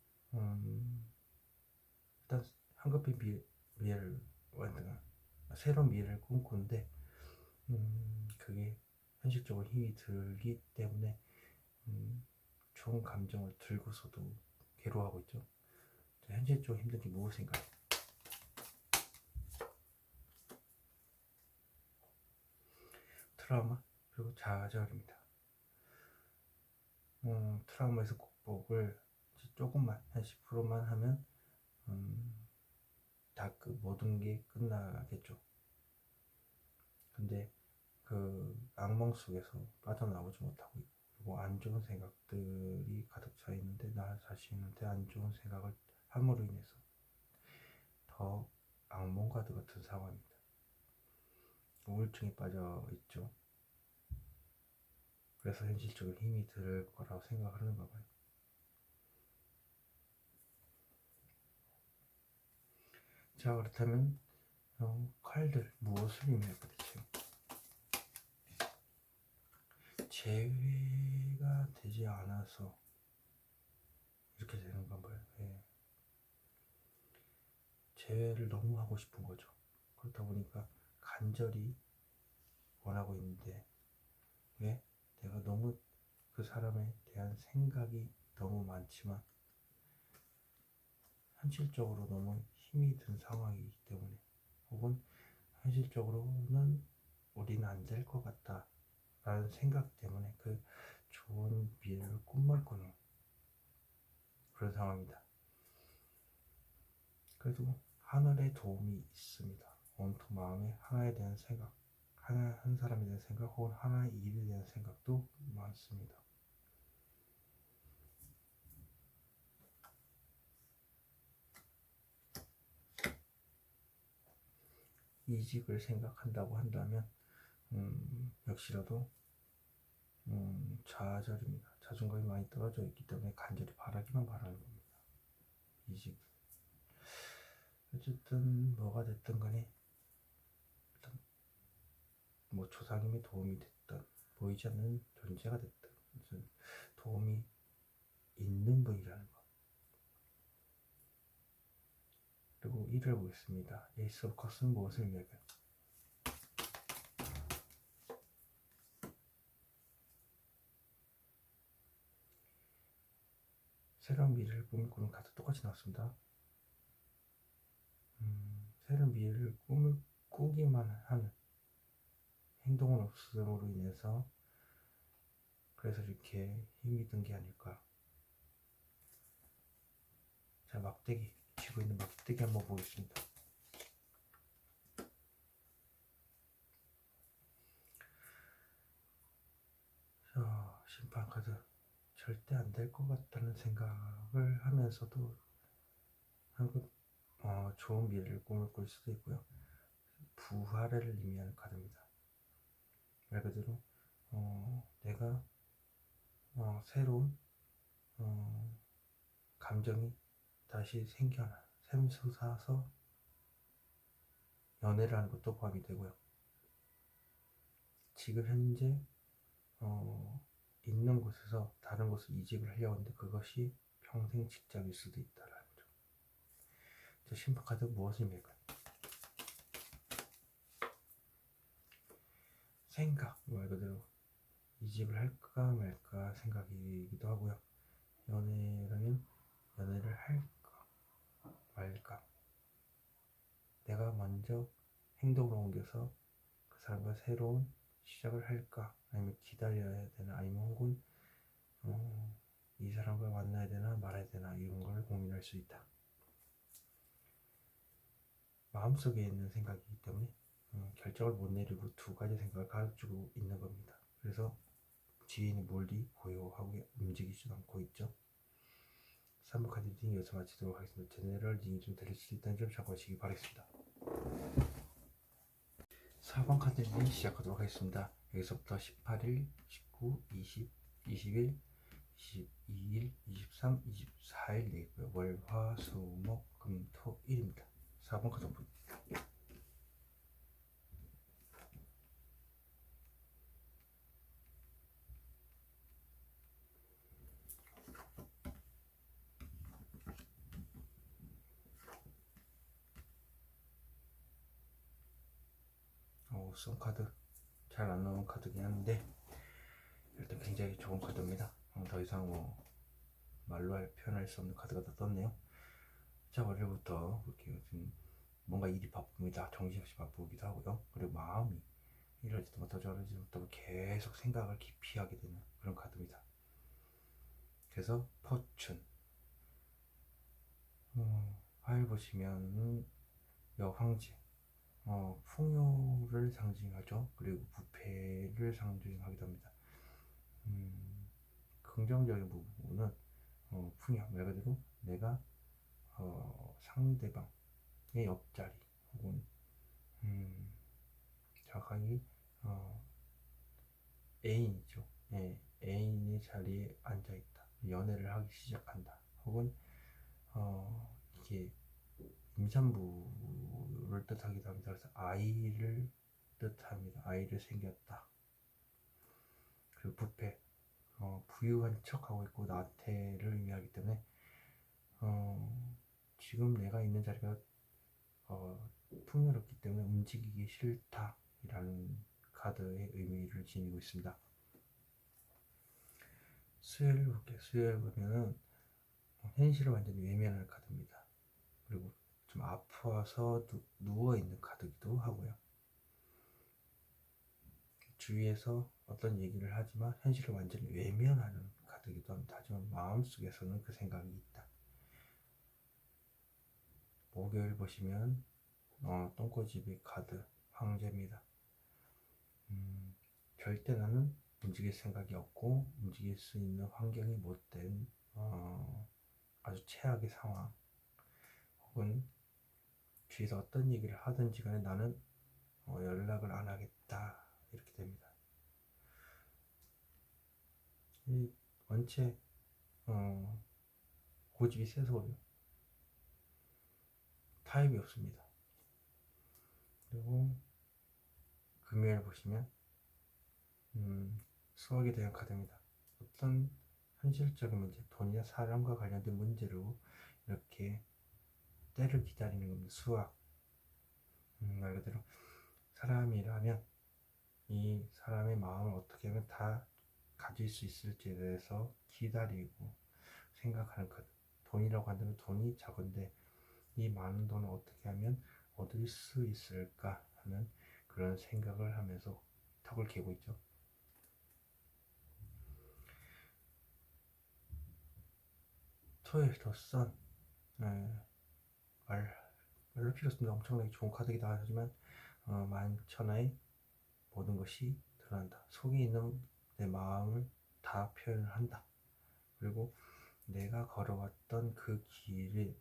일단 황급히 미래를 새로운 미래를 꿈꾸는데 그게 현실적으로 힘이 들기 때문에 좋은 감정을 들고서도 괴로워하고 있죠. 현실적으로 힘든 게 무엇인가요? 트라우마 그리고 좌절입니다. 트라우마에서 극복을 조금만 한 10%만 하면 다 모든 게 끝나겠죠. 근데 그 악몽 속에서 빠져나오지 못하고 있고 그리고 안 좋은 생각들이 가득 차 있는데 나 자신한테 안 좋은 생각을 함으로 인해서 더 악몽과도 같은 상황입니다. 우울증에 빠져 있죠. 그래서 현실적으로 힘이 들 거라고 생각하는가 봐요. 자, 그렇다면 칼들 무엇을 의미할까 대체? 재회가 되지 않아서 이렇게 되는 건가요? 예. 재회를 너무 하고 싶은 거죠. 그렇다 보니까 간절히 원하고 있는데 왜? 내가 너무 그 사람에 대한 생각이 너무 많지만 현실적으로 너무 힘이 든 상황이기 때문에 혹은 현실적으로는 우리는 안 될 것 같다 라는 생각 때문에 그 좋은 미래를 꿈말꾸는 그런 상황입니다. 그래도 하늘의 도움이 있습니다. 온통 마음에 하나에 대한 생각, 한 사람에 대한 생각 혹은 하나의 일에 대한 생각도 많습니다. 이직을 생각한다고 한다면 역시라도 좌절입니다. 자존감이 많이 떨어져 있기 때문에 간절히 바라기만 바라는 겁니다. 이직. 어쨌든 뭐가 됐든 간에 일단 뭐 조상님의 도움이 됐든 보이지 않는 존재가 됐든 무슨 도움이 있는 분이라는 것. 그리고 이를 보겠습니다. 에이스 오브 컵스는 무엇을 의미할까요? 새로운 미래를 꿈꾸는 카드 똑같이 나왔습니다. 새로운 미래를 꿈을 꾸기만 하는 행동은 없음으로 인해서 그래서 이렇게 힘이 든 게 아닐까. 자, 막대기 쥐고 있는 막대기 한번 보겠습니다. 자, 심판 카드 절대 안 될 것 같다는 생각을 하면서도 좋은 미래를 꿈을 꿀 수도 있고요. 부활을 의미하는 카드입니다. 말 그대로 내가 새로운 감정이 다시 생겨나 샘솟아서 연애를 하는 것도 포함이 되고요. 지금 현재 있는 곳에서 다른 곳을 이직을 하려고 하는데 그것이 평생 직장일 수도 있다라는 거죠. 자, 심판 카드 무엇을 의미할까요? 생각, 말 그대로 이직을 할까 말까 생각이기도 하고요. 연애라면 연애를 할까 말까, 내가 먼저 행동을 옮겨서 그 사람과 새로운 시작을 할까, 아니면 기다려야 되나, 아니면 혹은 이 사람과 만나야 되나 말아야 되나 이런 걸 고민할 수 있다. 마음속에 있는 생각이기 때문에 결정을 못 내리고 두 가지 생각을 가지고 있는 겁니다. 그래서 뒤에 있는 물이 고요하게 움직이지도 않고 있죠. 3번 카드 리딩 여기서 마치도록 하겠습니다. 제네럴 리딩이 좀 들릴 수 있다는 점 참고하시기 바라겠습니다. 4번 카드 리딩 시작하도록 하겠습니다. 여기서부터 18일, 19, 20, 21, 22일, 23, 24일 되겠고요. 월, 화, 수, 목, 금, 토, 일입니다. 4번 카드 오픈. 쏜 카드 잘 안 나오는 카드긴 한데 일단 굉장히 좋은 카드입니다. 더 이상 말로 표현할 수 없는 카드가 더 떴네요. 자, 월요일부터 볼게요. 지금 뭔가 일이 바쁩니다. 정신없이 바쁘기도 하고요. 그리고 마음이 이러지도 못하고 저러지도 못하고 계속 생각을 깊이 하게 되는 그런 카드입니다. 그래서 포춘 파일 보시면 여황제 풍요를 상징하죠. 그리고 부패를 상징하기도 합니다. 긍정적인 부분은 풍요 말 그대로 내가 상대방의 옆자리 혹은 정확하게 애인이죠. 예, 애인의 자리에 앉아있다. 연애를 하기 시작한다. 혹은 이게 임산부를 뜻하기도 합니다. 그래서 아이를 뜻합니다. 아이를 생겼다. 그리고 부패, 부유한 척하고 있고 나태를 의미하기 때문에 지금 내가 있는 자리가 풍요롭기 때문에 움직이기 싫다라는 카드의 의미를 지니고 있습니다. 수요일 볼게요. 수요일 보면은 현실을 완전히 외면하는 카드입니다. 그리고 좀 아파서 누워있는 카드기도 하고요. 주위에서 어떤 얘기를 하지만 현실을 완전히 외면하는 카드기도 합니다. 하지만 마음속에서는 그 생각이 있다. 목요일 보시면 똥꼬집의 카드 황제입니다. 절대 나는 움직일 생각이 없고 움직일 수 있는 환경이 못된 아주 최악의 상황 혹은 주위에서 어떤 얘기를 하든지 간에 나는 연락을 안 하겠다 이렇게 됩니다. 이 원체 고집이 세서 타입이 없습니다. 그리고 금요일 보시면 수학에 대한 카드입니다. 어떤 현실적인 문제, 돈이나 사람과 관련된 문제로 이렇게 때를 기다리는 겁니다. 수학. 말 그대로 사람이라면 이 사람의 마음을 어떻게 하면 다 가질 수 있을지에 대해서 기다리고 생각하는 카드. 돈이라고 한다면 돈이 작은데 이 많은 돈을 어떻게 하면 얻을 수 있을까 하는 그런 생각을 하면서 턱을 개고 있죠. 토요일 더 선. 말로 필요 없습니다. 엄청나게 좋은 카드이기도 하지만 만천하의 모든 것이 드러난다. 속에 있는 내 마음을 다 표현을 한다. 그리고 내가 걸어왔던 그 길을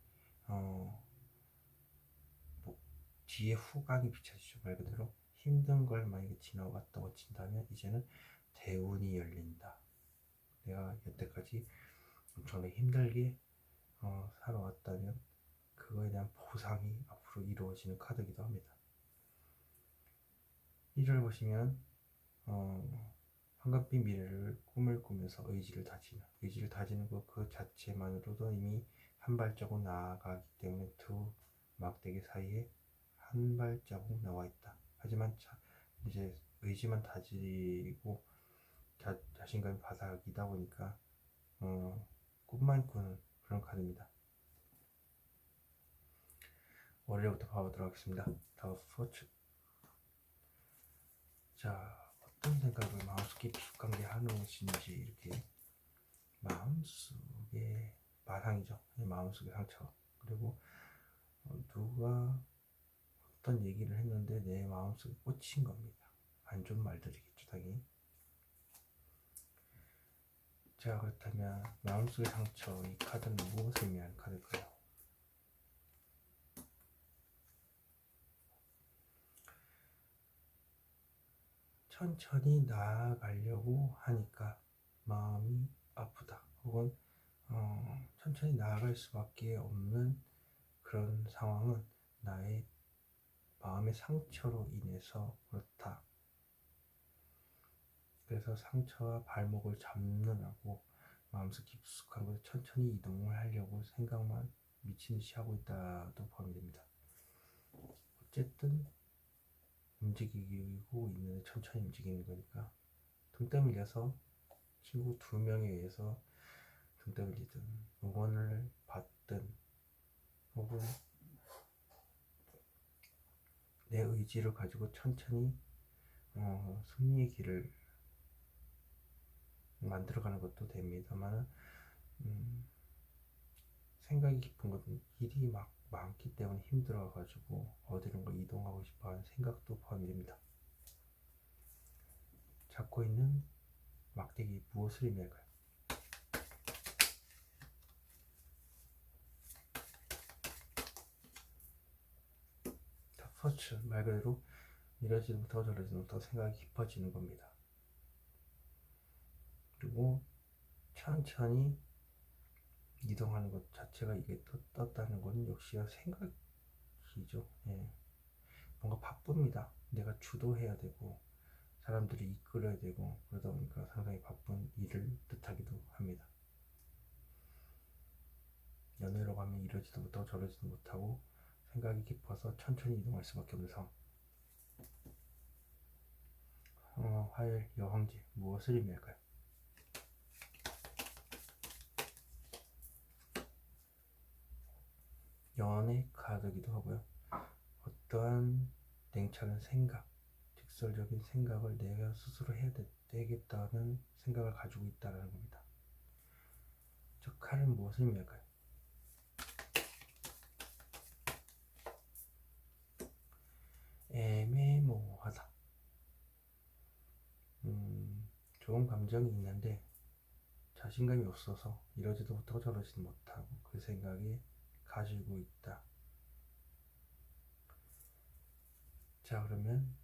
뒤에 후광이 비춰지죠. 말 그대로 힘든 걸 만약에 지나갔다고 친다면 이제는 대운이 열린다. 내가 여태까지 엄청나게 힘들게 살아왔다면 그거에 대한 보상이 앞으로 이루어지는 카드이기도 합니다. 1절 보시면 황금빛 미래를 꿈을 꾸면서 의지를 다지는 것 그 자체만으로도 이미 한 발자국 나아가기 때문에 두 막대기 사이에 한 발자국 나와 있다. 하지만 이제 의지만 다지고 자신감이 바닥이다 보니까 꿈만 꾸는 그런 카드입니다. 월요일부터 봐보도록 하겠습니다. 더 포츠. 자, 어떤 생각을 마음속에 깊숙하게 하는 것인지 이렇게 마음속에 마상이죠. 마음속의 상처. 그리고 누가 어떤 얘기를 했는데 내 마음속에 꽂힌 겁니다. 안 좋은 말들이겠죠, 당연히. 자, 그렇다면 마음속의 상처, 이 카드는 무엇을 의미하는 카드일까요? 천천히 나아가려고 하니까 마음이 아프다. 혹은 천천히 나아갈 수밖에 없는 그런 상황은 나의 마음의 상처로 인해서 그렇다. 그래서 상처와 발목을 잡느라고 마음속 깊숙한 곳에 천천히 이동을 하려고 생각만 미친 듯이 하고 있다도 포함됩니다. 어쨌든 움직이고 있는데 천천히 움직이는 거니까 등 떠밀려서 친구 2명에 의해서 등 떠밀리든 응원을 받든 혹은 내 의지를 가지고 천천히 승리의 길을 만들어가는 것도 됩니다만 생각이 깊은 것은 일이 막 많기 때문에 힘들어가지고 어디론가 이동하고 싶어하는 생각도 포함됩니다. 잡고 있는 막대기 무엇을 의미할까요? 터치 말 그대로 이러지부터 저러지부터 생각이 깊어지는 겁니다. 그리고 천천히 이동하는 것 자체가 이게 떴다는 것은 역시 생각이죠. 예. 뭔가 바쁩니다. 내가 주도해야 되고 사람들이 이끌어야 되고 그러다 보니까 상당히 바쁜 일을 뜻하기도 합니다. 연애로 가면 이러지도 못하고 저러지도 못하고 생각이 깊어서 천천히 이동할 수밖에 없는 상황. 화요일 여황제 무엇을 의미할까요? 연애 카드기도 하고요. 어떠한 냉철한 생각, 직설적인 생각을 내가 스스로 해야 되겠다는 생각을 가지고 있다는 겁니다. 저 칼은 무엇을 의미할까요? 애매모호하다. 좋은 감정이 있는데 자신감이 없어서 이러지도 못하고 저러지도 못하고 그 생각에 가지고 있다. 자, 그러면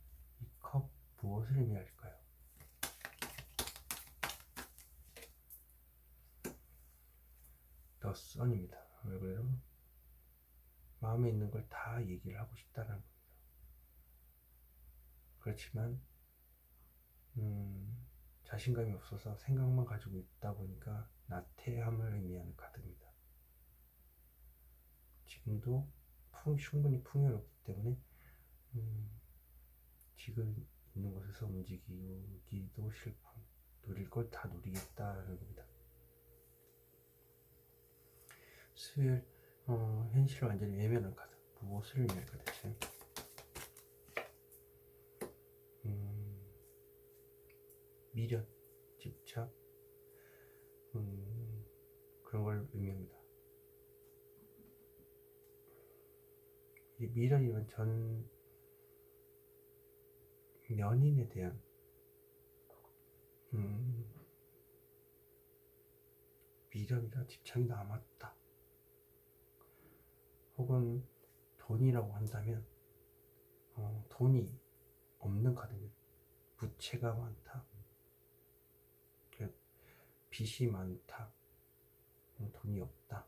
이 컵 무엇을 의미할까요? 더 선입니다. 왜 그래요? 마음에 있는 걸 다 얘기를 하고 싶다는 겁니다. 그렇지만 자신감이 없어서 생각만 가지고 있다 보니까 나태함을 의미하는 카드입니다. 지금도 충분히 풍요롭기 때문에 지금 있는 곳에서 움직이기도 싫고 누릴 걸 다 누리겠다는 겁니다. 수요일 현실을 완전히 외면한 카드 무엇을 의미할까 대체? 미련, 집착 그런 걸 의미합니다. 이 미련이면 전 연인에 대한 미련이나 집착이 남았다. 혹은 돈이라고 한다면 돈이 없는 카드입니다. 부채가 많다. 빚이 많다. 돈이 없다.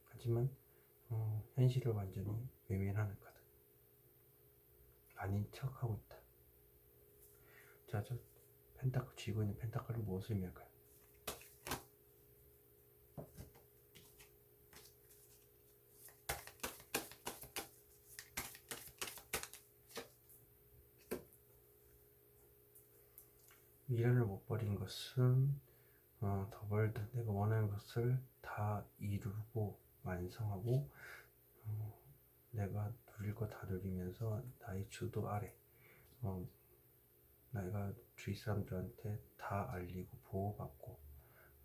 하지만 현실을 완전히 외면하는 카드. 아닌 척하고 있다. 자, 저 펜타클 쥐고 있는 펜타클은 무엇을 의미할까요? 미련을 못 버린 것은 더벌드 내가 원하는 것을 다 이루고 완성하고 내가 누릴 거 다 누리면서 나의 주도 아래 내가 주위 사람들한테 다 알리고 보호받고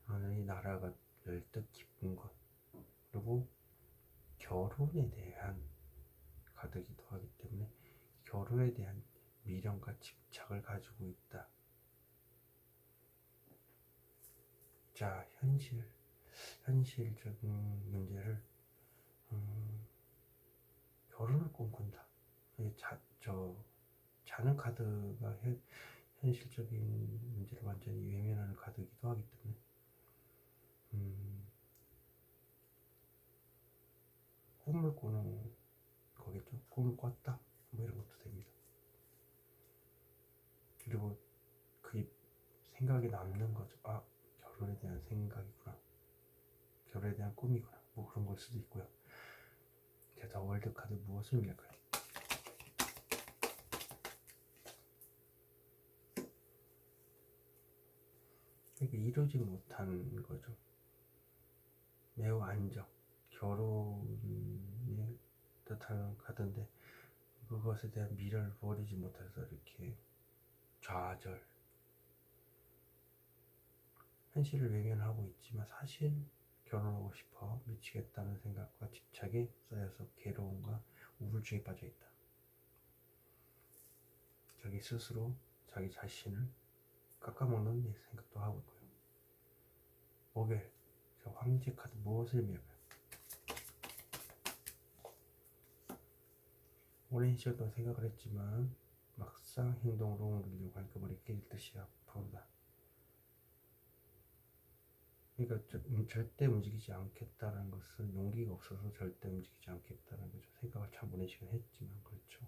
하는 이 나라가 열뜻 기쁜 것 그리고 결혼에 대한 카드이기도 하기 때문에 결혼에 대한 미련과 집착을 가지고 있다. 자, 현실적인 문제를 결혼을 꿈꾼다. 자는 카드가 현실적인 문제를 완전히 외면하는 카드이기도 하기 때문에 꿈을 꾸는 거겠죠. 꿈을 꿨다. 뭐 이런 것도 됩니다. 그리고 그 생각이 남는 거죠. 아, 결혼에 대한 생각이구나. 결혼에 대한 꿈이구나. 뭐 그런 걸 수도 있고요. 자, 월드 카드 무엇을 의미할까요? 이게 이루지 못한 거죠. 매우 안정. 결혼에 뜻하는 카드인데 그것에 대한 미련을 버리지 못해서 이렇게 좌절, 현실을 외면하고 있지만 사실 결혼하고 싶어 미치겠다는 생각과 집착에 쌓여서 괴로움과 우울증에 빠져 있다. 자기 스스로 자기 자신을 깎아먹는 생각도 하고 있고요. 목요일, 저 황제 카드 무엇을 의미할까요? 오랜 시간 동안 생각을 했지만 막상 행동으로 옮기려고 하니까 머리 깨질 듯이 아프다. 그러니까 절대 움직이지 않겠다는 것은 용기가 없어서 절대 움직이지 않겠다는 거죠. 생각을 참 오랜 시간 했지만 그렇죠.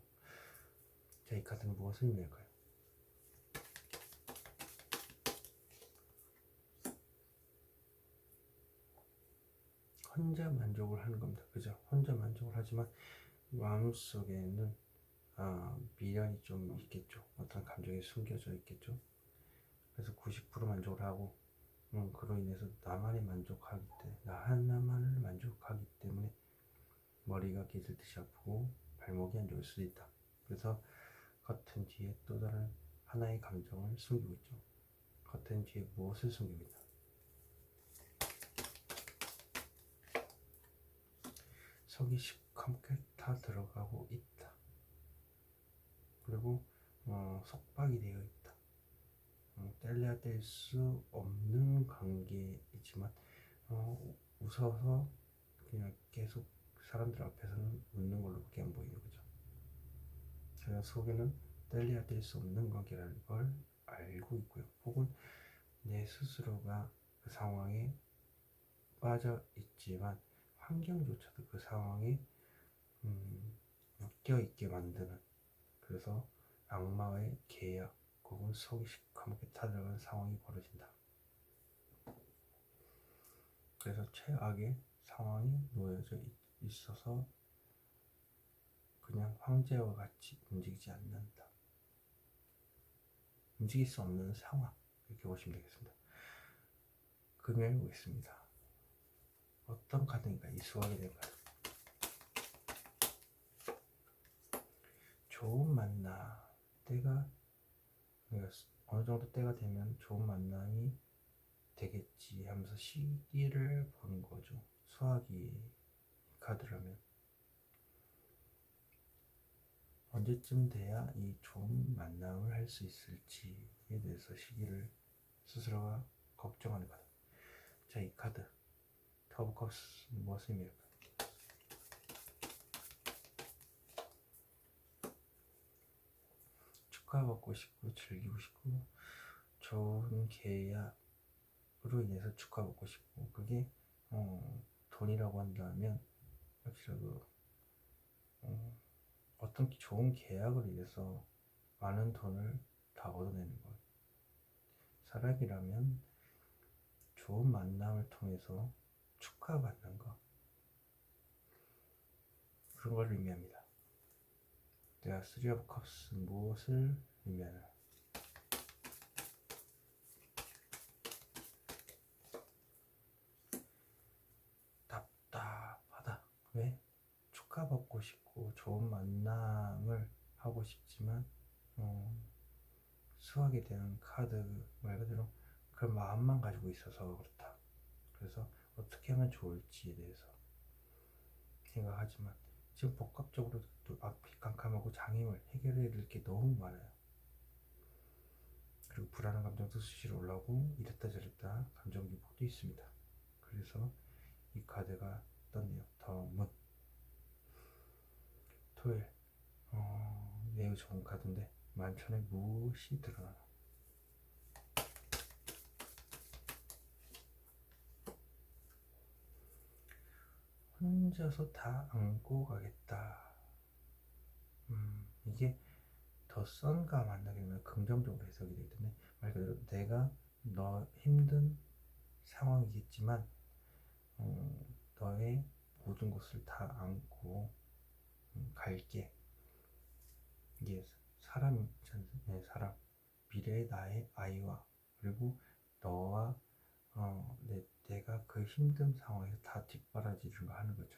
자, 이 카드는 무엇을 의미할까요? 혼자 만족을 하는 겁니다. 그죠? 혼자 만족을 하지만 마음속에는 미련이 좀 있겠죠. 어떤 감정이 숨겨져 있겠죠. 그래서 90% 만족을 하고 그로 인해서 나만을 만족하기 때문에 머리가 깨질 듯이 아프고 발목이 안 좋을 수도 있다. 그래서 커튼 뒤에 또 다른 하나의 감정을 숨기고 있죠. 커튼 뒤에 무엇을 숨기고 있다? 속이 시커멓게 다 들어가고 있다. 그리고 속박이 되어 있다. 뗄래야 뗄 수 없는 관계이지만 웃어서 그냥 계속 사람들 앞에서는 웃는 걸로밖에 안 보이는 거죠. 제가 속에는 뗄래야 뗄 수 없는 관계라는 걸 알고 있고요. 혹은 내 스스로가 그 상황에 빠져 있지만 환경조차도 그 상황에 껴있게 만드는, 그래서 악마의 계약 혹은 속이 시커멓게 타들어간 상황이 벌어진다. 그래서 최악의 상황이 놓여져 있어서 그냥 황제와 같이 움직이지 않는다. 움직일 수 없는 상황, 이렇게 보시면 되겠습니다. 금요일 보겠습니다. 어떤 카드인가 이 수학이 될까요? 좋은 만남, 어느 정도 때가 되면 좋은 만남이 되겠지 하면서 시기를 보는 거죠. 수학이 카드라면 언제쯤 돼야 이 좋은 만남을 할 수 있을지에 대해서 시기를 스스로가 걱정하는 카드. 자, 이 카드 터브 컵스 무엇을 의미할까요? 축하받고 싶고 즐기고 싶고 좋은 계약으로 인해서 축하받고 싶고, 그게 돈이라고 한다면 확실하게 어떤 좋은 계약을 위해서 많은 돈을 다 얻어내는 것. 사람이라면 좋은 만남을 통해서 축하받는 것, 그런 걸 의미합니다. 자, 3 of Cups 무엇을 의미하나? 답답하다. 왜? 축하받고 싶고 좋은 만남을 하고 싶지만 수학에 대한 카드 말 그대로 그 마음만 가지고 있어서 그렇다. 그래서 어떻게 하면 좋을지에 대해서 생각하지만 지금 복합적으로 또 앞이 깜깜하고 장애물 해결해야 될 게 너무 많아요. 그리고 불안한 감정도 수시로 올라오고 이랬다 저랬다 감정 기복도 있습니다. 그래서 이 카드가 떴네요. 더 문. 토요일 매우 좋은 카드인데 만천에 무엇이 드러나나. 혼자서 다 안고 가겠다. 이게 더 썬과 만나게 되면 긍정적으로 해석이 되기 때문에 말 그대로 내가 너 힘든 상황이겠지만 너의 모든 것을 다 안고 갈게. 이게 사람 미래의 나의 아이와 그리고 너와 내가 그 힘든 상황에서 다 뒷바라지를 하는 거죠.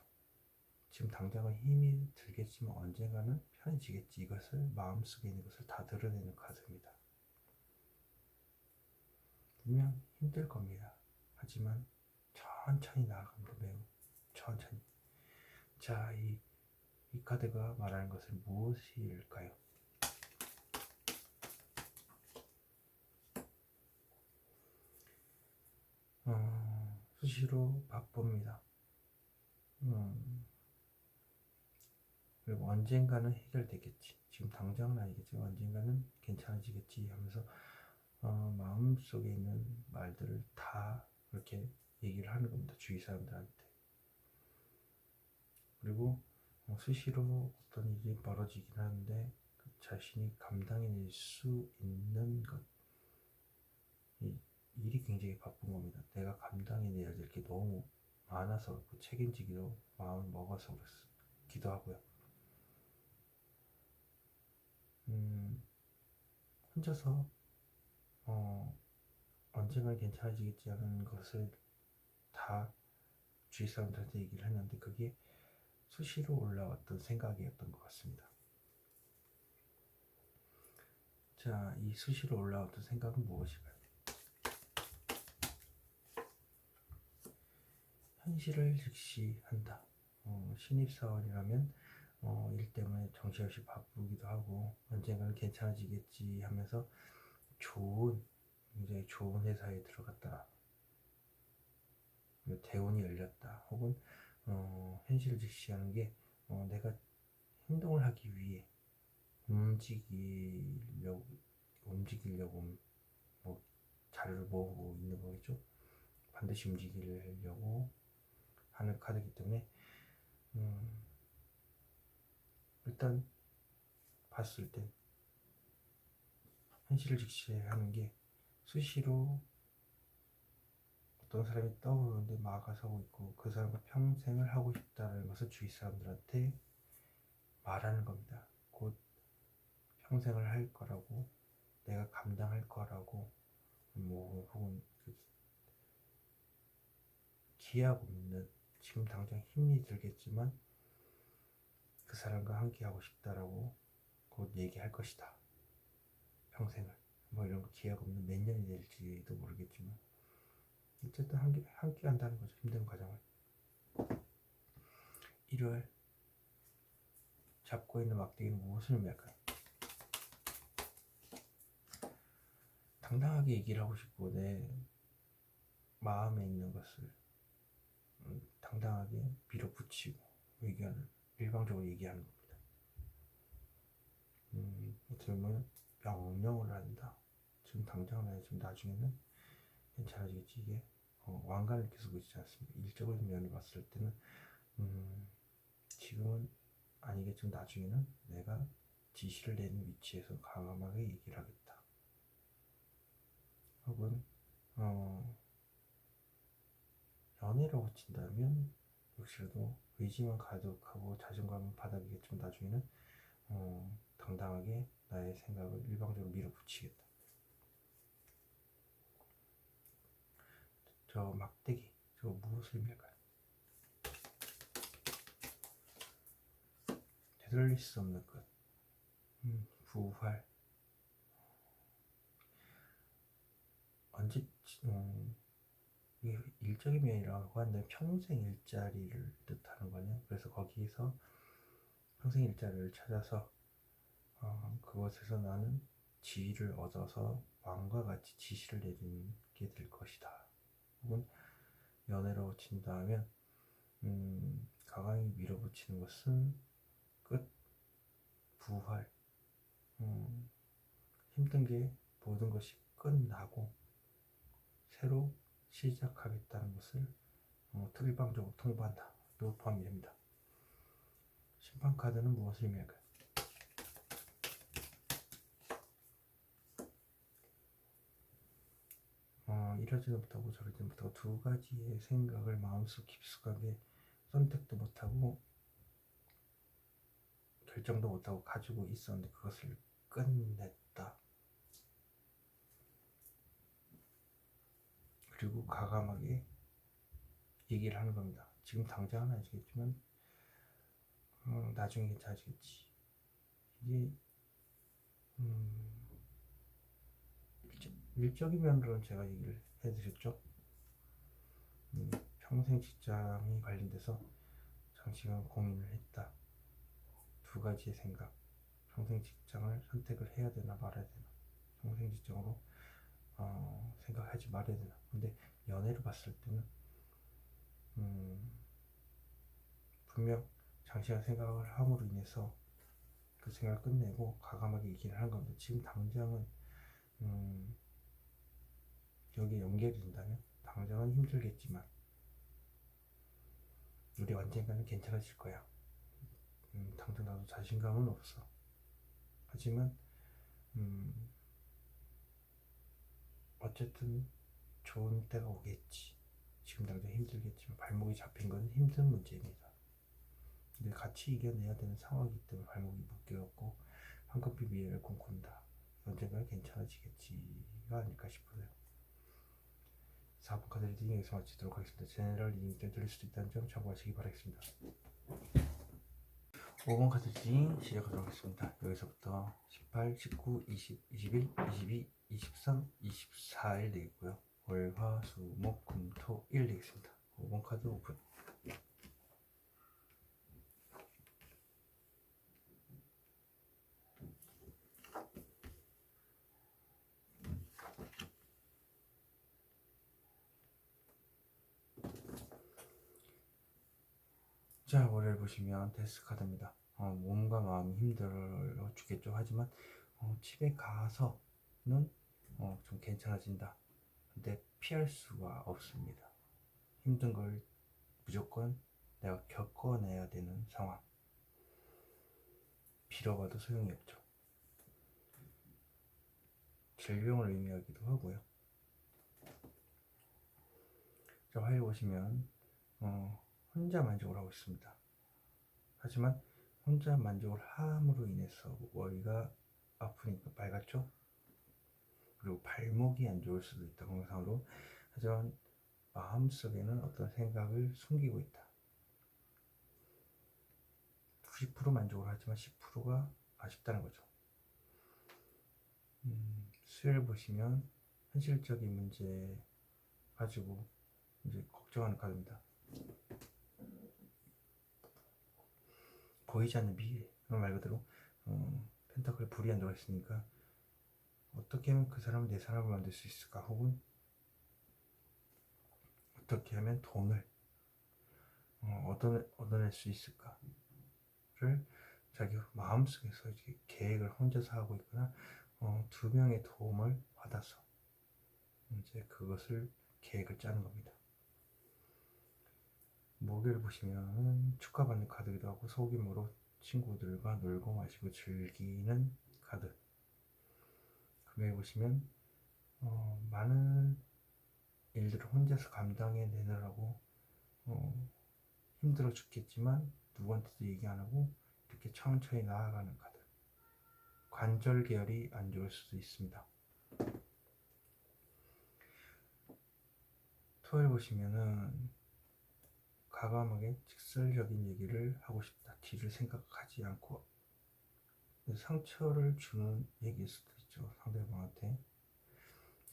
지금 당장은 힘이 들겠지만 언젠가는 편해지겠지. 이것을 마음속에 있는 것을 다 드러내는 카드입니다. 분명 힘들 겁니다. 하지만 천천히 나아갑니다. 매우 천천히. 자, 이 카드가 말하는 것은 무엇일까요? 수시로 바쁩니다. 그리고 언젠가는 해결되겠지. 지금 당장은 아니겠지만 언젠가는 괜찮아지겠지 하면서 마음속에 있는 말들을 다 그렇게 얘기를 하는 겁니다. 주위 사람들한테. 그리고 수시로 어떤 일이 벌어지긴 하는데 그 자신이 감당해낼 수 있는 것. 이 일이 굉장히 바쁜 겁니다. 내가 감당해내야 될 게 너무 많아서 그 책임지기로 마음을 먹어서 그렇기도 하고요. 혼자서 언젠가 괜찮아지겠지 하는 것을 다 주위 사람들한테 얘기를 했는데 그게 수시로 올라왔던 생각이었던 것 같습니다. 자, 이 수시로 올라왔던 생각은 무엇일까요? 현실을 직시한다. 신입사원이라면 일 때문에 정신없이 바쁘기도 하고 언젠가는 괜찮아지겠지 하면서 굉장히 좋은 회사에 들어갔다. 대운이 열렸다. 혹은 현실을 직시하는 게 내가 행동을 하기 위해 움직이려고 뭐 자료를 모으고 있는 거겠죠. 반드시 움직이려고 하는 카드이기 때문에 일단 봤을 때 현실을 직시하는 게 수시로 어떤 사람이 떠오르는데 막아서고 있고 그 사람과 평생을 하고 싶다는 것을 주위 사람들한테 말하는 겁니다. 곧 평생을 할 거라고, 내가 감당할 거라고, 뭐 혹은 기약 없는 지금 당장 힘이 들겠지만 그 사람과 함께 하고 싶다라고 곧 얘기할 것이다. 평생을. 뭐 이런 거 기약 없는 몇 년이 될지도 모르겠지만 어쨌든 함께 한다는 거죠. 힘든 과정을. 일요일 잡고 있는 막대기는 무엇을 의미할까요? 당당하게 얘기를 하고 싶고 내 마음에 있는 것을 당당하게 밀어붙이고 일방적으로 얘기하는 겁니다. 어떻게 보면 명령을 한다. 지금 당장은 아니지만 나중에는 괜찮아지겠지. 이게 왕관을 계속 있지 않습니까? 일적인 면을 봤을 때는 지금은 아니겠지만 나중에는 내가 지시를 내는 위치에서 강함하게 얘기를 하겠다. 혹은 연애라고 친다면 역시라도 의지만 가득하고 자존감은 바닥이겠지만 나중에는 당당하게 나의 생각을 일방적으로 밀어붙이겠다. 저 막대기 저거 무엇을 의미할까요? 되돌릴 수 없는 것. 부활. 언제 이게 일적인 면이라고 하는데 평생 일자리를 뜻하는 거냐. 그래서 거기에서 평생 일자리를 찾아서 그것에서 나는 지위를 얻어서 왕과 같이 지시를 내리게 될 것이다. 혹은 연애로 친다면 가강이 밀어붙이는 것은 끝, 부활, 힘든 게 모든 것이 끝나고 새로 시작하겠다는 것을 특일방적으로 통보한다도 포함이 됩니다. 심판카드는 무엇을 의미할까요? 이러지도 못하고 저러지도 못하고 두 가지의 생각을 마음속 깊숙하게 선택도 못하고 결정도 못하고 가지고 있었는데 그것을 끝냈다. 그리고 과감하게 얘기를 하는 겁니다. 지금 당장은 아시겠지만 나중에 괜찮아지겠지. 이게 일적인 면으로는 제가 얘기를 해드렸죠. 평생 직장이 관련돼서 장시간 고민을 했다. 두 가지의 생각. 평생 직장을 선택을 해야 되나 말아야 되나. 평생 직장으로 생각하지 말아야 되나. 근데 연애로 봤을 때는 분명 장시간 생각을 함으로 인해서 그 생각을 끝내고 과감하게 얘기를 하는 겁니다. 지금 당장은 여기에 연결이 된다면 당장은 힘들겠지만 우리 언젠가는 괜찮아질 거야. 당장 나도 자신감은 없어. 하지만 어쨌든 좋은 때가 오겠지. 지금 당장 힘들겠지만 발목이 잡힌 건 힘든 문제입니다. 근데 같이 이겨내야 되는 상황이기 때문에 발목이 묶여갖고 황급히 미래를 꿈꾼다. 언젠가 괜찮아지겠지가 아닐까 싶어요. 4번 카드 리딩 여기서 마치도록 하겠습니다. 제네럴 리딩 때 들릴 수도 있다는 점 참고하시기 바라겠습니다. 5번 카드 리딩 시작하도록 하겠습니다. 여기서부터 18, 19, 20, 21, 22, 23, 24일 되겠고요. 월, 화, 수, 목, 금, 토, 일 되겠습니다. 5번 카드 오픈. 자, 월요일 보시면 데스 카드입니다. 몸과 마음이 힘들어 죽겠죠. 하지만 집에 가서는 좀 괜찮아진다. 근데 피할 수가 없습니다. 힘든 걸 무조건 내가 겪어내야 되는 상황. 빌어봐도 소용이 없죠. 질병을 의미하기도 하고요. 자, 화요일 보시면 혼자 만족을 하고 있습니다. 하지만 혼자 만족을 함으로 인해서 머리가 아프니까 빨갛죠. 그리고 발목이 안 좋을 수도 있다. 건강상으로. 하지만 마음속에는 어떤 생각을 숨기고 있다. 90% 만족을 하지만 10%가 아쉽다는 거죠. 수요일 보시면 현실적인 문제 가지고 이제 걱정하는 카드입니다. 보이지 않는 미래. 말 그대로 펜타클 불이 안 들어가 있으니까 어떻게 하면 그 사람을 내 사람을 만들 수 있을까? 혹은 어떻게 하면 돈을 얻어낼 수 있을까를 자기 마음속에서 이제 계획을 혼자서 하고 있거나 두 명의 도움을 받아서 이제 그것을 계획을 짜는 겁니다. 목요일 보시면은 축하받는 카드기도 하고 소규모로 친구들과 놀고 마시고 즐기는 카드. 금요일 보시면 많은 일들을 혼자서 감당해 내느라고 힘들어 죽겠지만 누구한테도 얘기 안 하고 이렇게 천천히 나아가는 카드. 관절 계열이 안 좋을 수도 있습니다. 토요일 보시면은 과감하게 직설적인 얘기를 하고 싶다. 뒤를 생각하지 않고 상처를 주는 얘기일 수도 있죠. 상대방한테.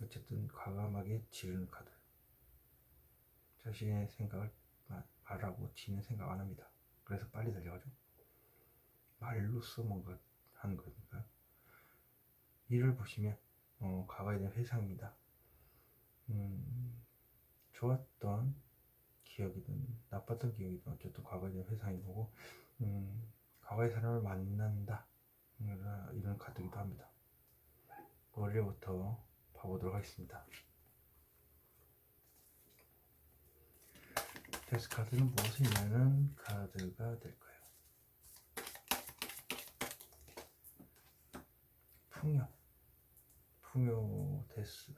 어쨌든 과감하게 지르는 카드. 자신의 생각을 말하고 뒤는 생각 안 합니다. 그래서 빨리 달려가죠. 말로써 뭔가 하는 거니까. 이를 보시면 과거에 대한 회상입니다. 좋았던 기억이든 나빴던 기억이든 어쨌든 과거에 대한 회상이 거고, 과거의 사람을 만난다, 이런 카드기도 합니다. 원래부터 봐보도록 하겠습니다. 데스 카드는 무엇을 의미하는 카드가 될까요? 풍요 데스.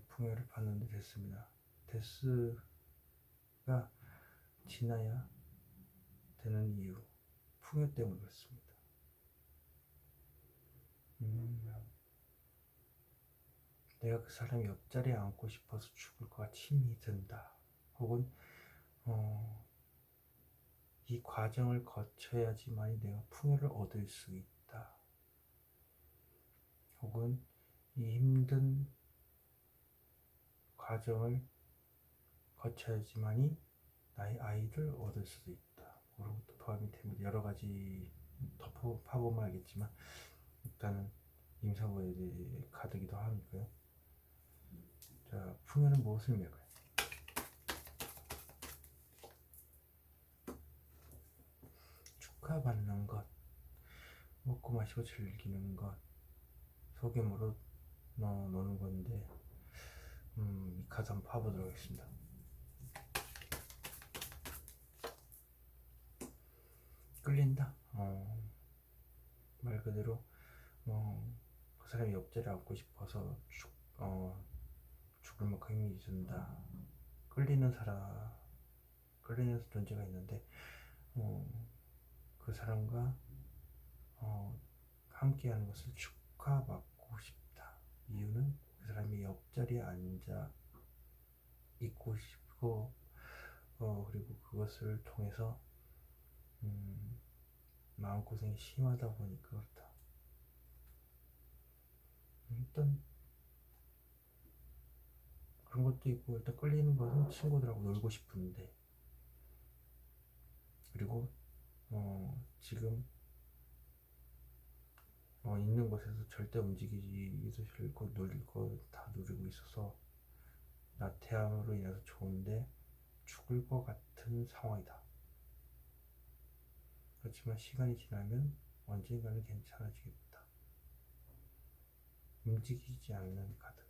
풍요를 받는데 됐습니다. 데스가 지나야 되는 이유, 풍요 때문에 그렇습니다. 내가 그 사람 옆자리에 앉고 싶어서 죽을 것 같이 힘이 든다. 혹은 이 과정을 거쳐야지만 내가 풍요를 얻을 수 있다. 혹은 이 힘든 과정을 거쳐야지만이 나의 아이를 얻을 수도 있다. 그런 것도 포함이 됩니다. 여러 가지 더 파보면 알겠지만 일단은 임사부의 카드기도 하니까요. 자, 풍요는 무엇을 의미할까요? 축하받는 것, 먹고 마시고 즐기는 것, 소규모로 노는 건데, 이 카드 한번 파보도록 하겠습니다. 끌린다. 말 그대로 그 사람이 옆자리에 앉고 싶어서 죽을 만큼 힘이 든다. 끌리는 존재가 있는데 그 사람과 함께하는 것을 축하받고 싶다. 이유는 그 사람이 옆자리에 앉아 있고 싶고 그리고 그것을 통해서 마음고생이 심하다 보니까 그렇다. 일단 그런 것도 있고, 일단 끌리는 것은 친구들하고 놀고 싶은데, 그리고 지금 있는 곳에서 절대 움직이기도 싫고 놀릴 거 다 누리고 있어서 나태함으로 인해서 좋은데 죽을 것 같은 상황이다. 그렇지만 시간이 지나면 언젠가는 괜찮아지겠다. 움직이지 않는 카드.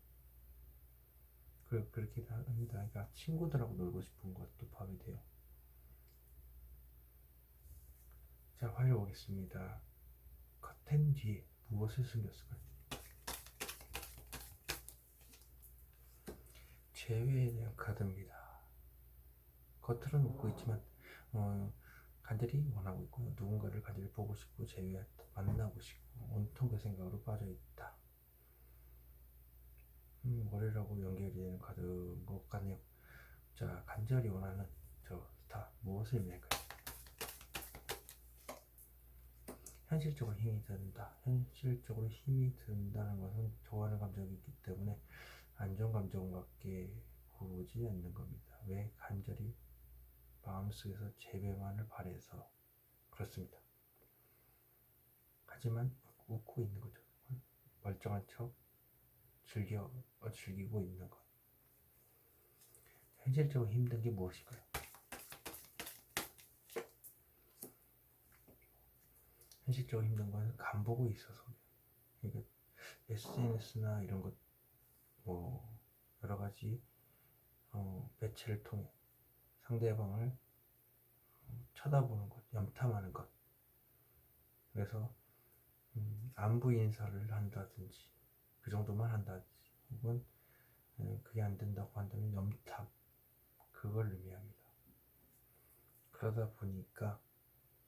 그렇게 합니다. 그러니까 친구들하고 놀고 싶은 것도 포함이 돼요. 자, 활려보겠습니다. 커튼 뒤에 무엇을 숨겼을까요? 재회에 대한 카드입니다. 겉으로는 웃고 있지만 간절히 원하고 있고, 누군가를 간절히 보고 싶고 만나고 싶고 온통 그 생각으로 빠져있다. 월요일하고 연결이 되는 카드인 것 같네요. 자, 간절히 원하는 저 스타 무엇을 의미할까요? 현실적으로 힘이 든다. 현실적으로 힘이 든다는 것은 좋아하는 감정이 있기 때문에 안정감정밖에 구지 않는 겁니다. 왜? 간절히 마음속에서 재배만을 바래서 그렇습니다. 하지만 웃고 있는 거죠. 멀쩡한 척 즐기고 있는 것. 현실적으로 힘든 게 무엇일까요? 현실적으로 힘든 것은 간보고 있어서. 그러니까 SNS나 이런 것, 여러 가지 매체를 통해 상대방을 쳐다보는 것, 염탐하는 것. 그래서 안부 인사를 한다든지 그 정도만 한다든지, 혹은 그게 안 된다고 한다면 염탐, 그걸 의미합니다. 그러다 보니까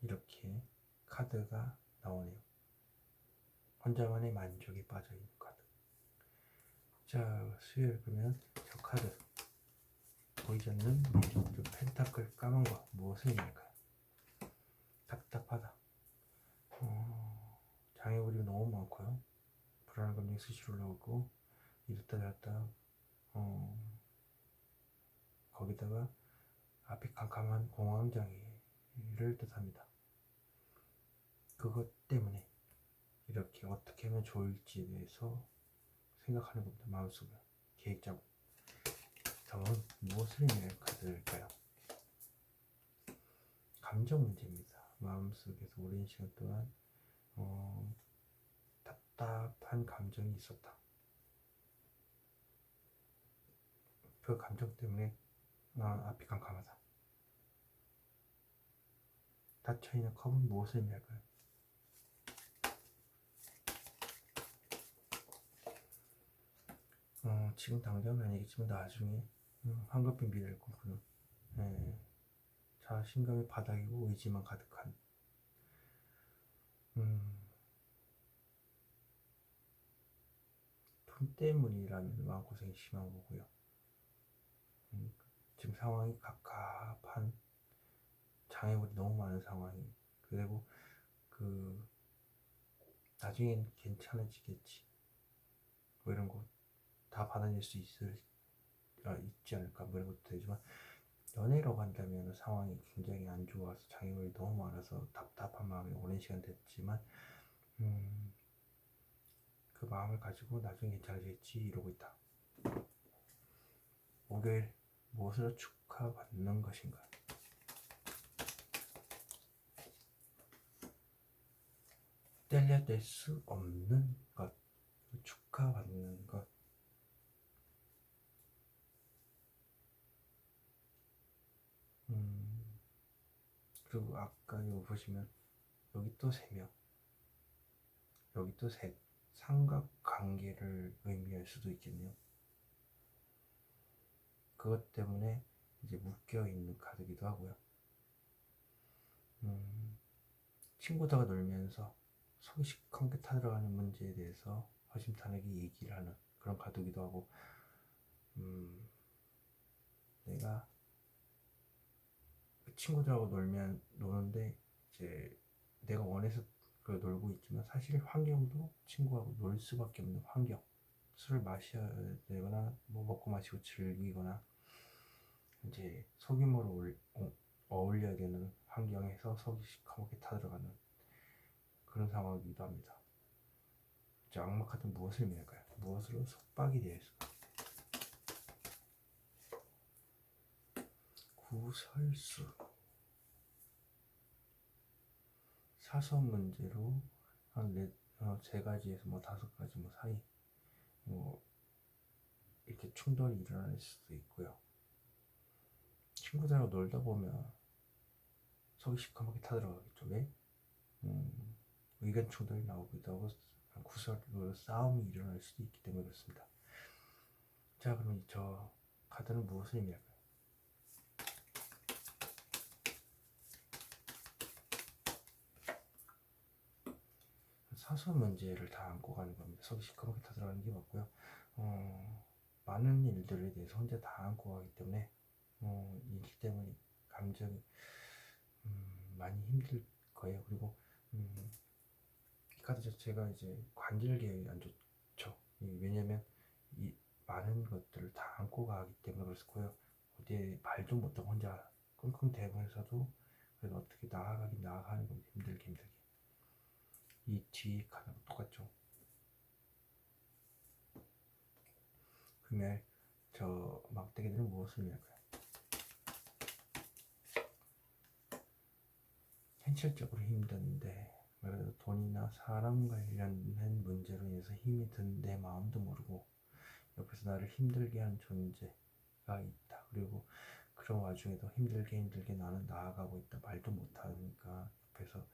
이렇게 카드가 나오네요. 혼자만의 만족에 빠져있는 카드. 자, 수요일 그러면 저 카드 보이지 않는 펜타클 까만 거 무엇을 의미할까요? 답답하다. 장애물이 너무 많고요. 불안한 감정이 수시로 올라오고, 이랬다 저랬다, 거기다가 앞이 캄캄한 공황장애를 뜻합니다. 그것 때문에 이렇게 어떻게 하면 좋을지에 대해서 생각하는 겁니다. 마음속에 계획 짜고. 다음은 무엇을 의미할 카드일까요? 감정 문제입니다. 마음속에서 오랜 시간 동안 답답한 감정이 있었다. 그 감정 때문에 앞이 깜깜하다. 닫혀있는 컵은 무엇을 의미할까요? 지금 당장은 아니겠지만 나중에 황급히 미래를 꿈꾸는 자신감이 바닥이고 의지만 가득한 돈 때문이라면 마음고생이 심한 거고요. 지금 상황이 갑갑한 장애물이 너무 많은 상황이, 그리고 나중엔 괜찮아지겠지 뭐 이런 거 다 받아낼 수 있지 않을까 뭐 이런 것도 되지만, 연애라고 한다면 상황이 굉장히 안 좋아서 장애물이 너무 많아서 답답한 마음이 오랜 시간 됐지만 그 마음을 가지고 나중에 괜찮아지겠지 이러고 있다. 목요일 무엇으로 축하받는 것인가? 뗄래야 수 없는 것, 축하받는 것. 그리고 아까 이거 보시면 여기 또 3명, 여기 또 셋, 삼각관계를 의미할 수도 있겠네요. 그것 때문에 이제 묶여있는 카드기도 하고요. 친구들과 놀면서 속이 시커멓게 타들어가는 문제에 대해서 허심탄회하게 얘기를 하는 그런 카드기도 하고, 내가 친구들하고 노는데 이제 내가 원해서 놀고 있지만 사실 환경도 친구하고 놀 수밖에 없는 환경, 술을 마셔야 되거나 뭐 먹고 마시고 즐기거나 이제 소규모로 어울려야 되는 환경에서 속이 시커멓게 타들어가는 그런 상황이기도 합니다. 악마 카드는 무엇을 의미할까요? 무엇으로 속박이 되어 있을까? 구설수. 사소한 문제로 한 3가지에서 5가지 사이 이렇게 충돌이 일어날 수도 있고요. 친구들하고 놀다 보면 속이 시커멓게 타들어가겠죠. 왜? 의견 충돌이 나오기도 하고 구설로 싸움이 일어날 수도 있기 때문에 그렇습니다. 자, 그럼 저 카드는 무엇을 의미할까요? 사소한 문제를 다 안고 가는 겁니다. 속이 시커멓게 타들어가는 게 맞고요. 많은 일들에 대해서 혼자 다 안고 가기 때문에 일 때문에 감정이 많이 힘들 거예요. 그리고 이 카드 자체가 이제 관절계에 안 좋죠. 왜냐면 이 많은 것들을 다 안고 가기 때문에 그렇고요. 어디에 발도 못하고 혼자 끙끙대면서도 그래도 어떻게 나아가는 겁니다. 힘들게. 이 뒤에 카드가 똑같죠. 그러면 저 막대기들은 무엇을 의미할까요? 현실적으로 힘든데 그래도 돈이나 사람 관련된 문제로 인해서 힘이 든 내 마음도 모르고 옆에서 나를 힘들게 하는 존재가 있다. 그리고 그런 와중에도 힘들게 나는 나아가고 있다. 말도 못하니까 옆에서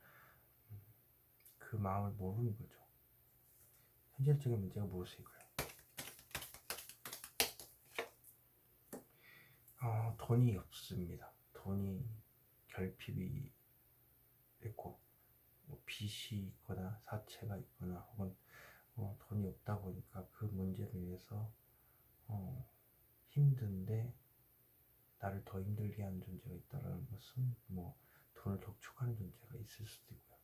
그 마음을 모르는 거죠. 현실적인 문제가 무엇일까요? 돈이 없습니다. 돈이 결핍이 있고 빚이 있거나 사채가 있거나 혹은 돈이 없다 보니까 그 문제로 인해서 힘든데 나를 더 힘들게 하는 존재가 있다는 것은 돈을 독촉하는 존재가 있을 수도 있고요.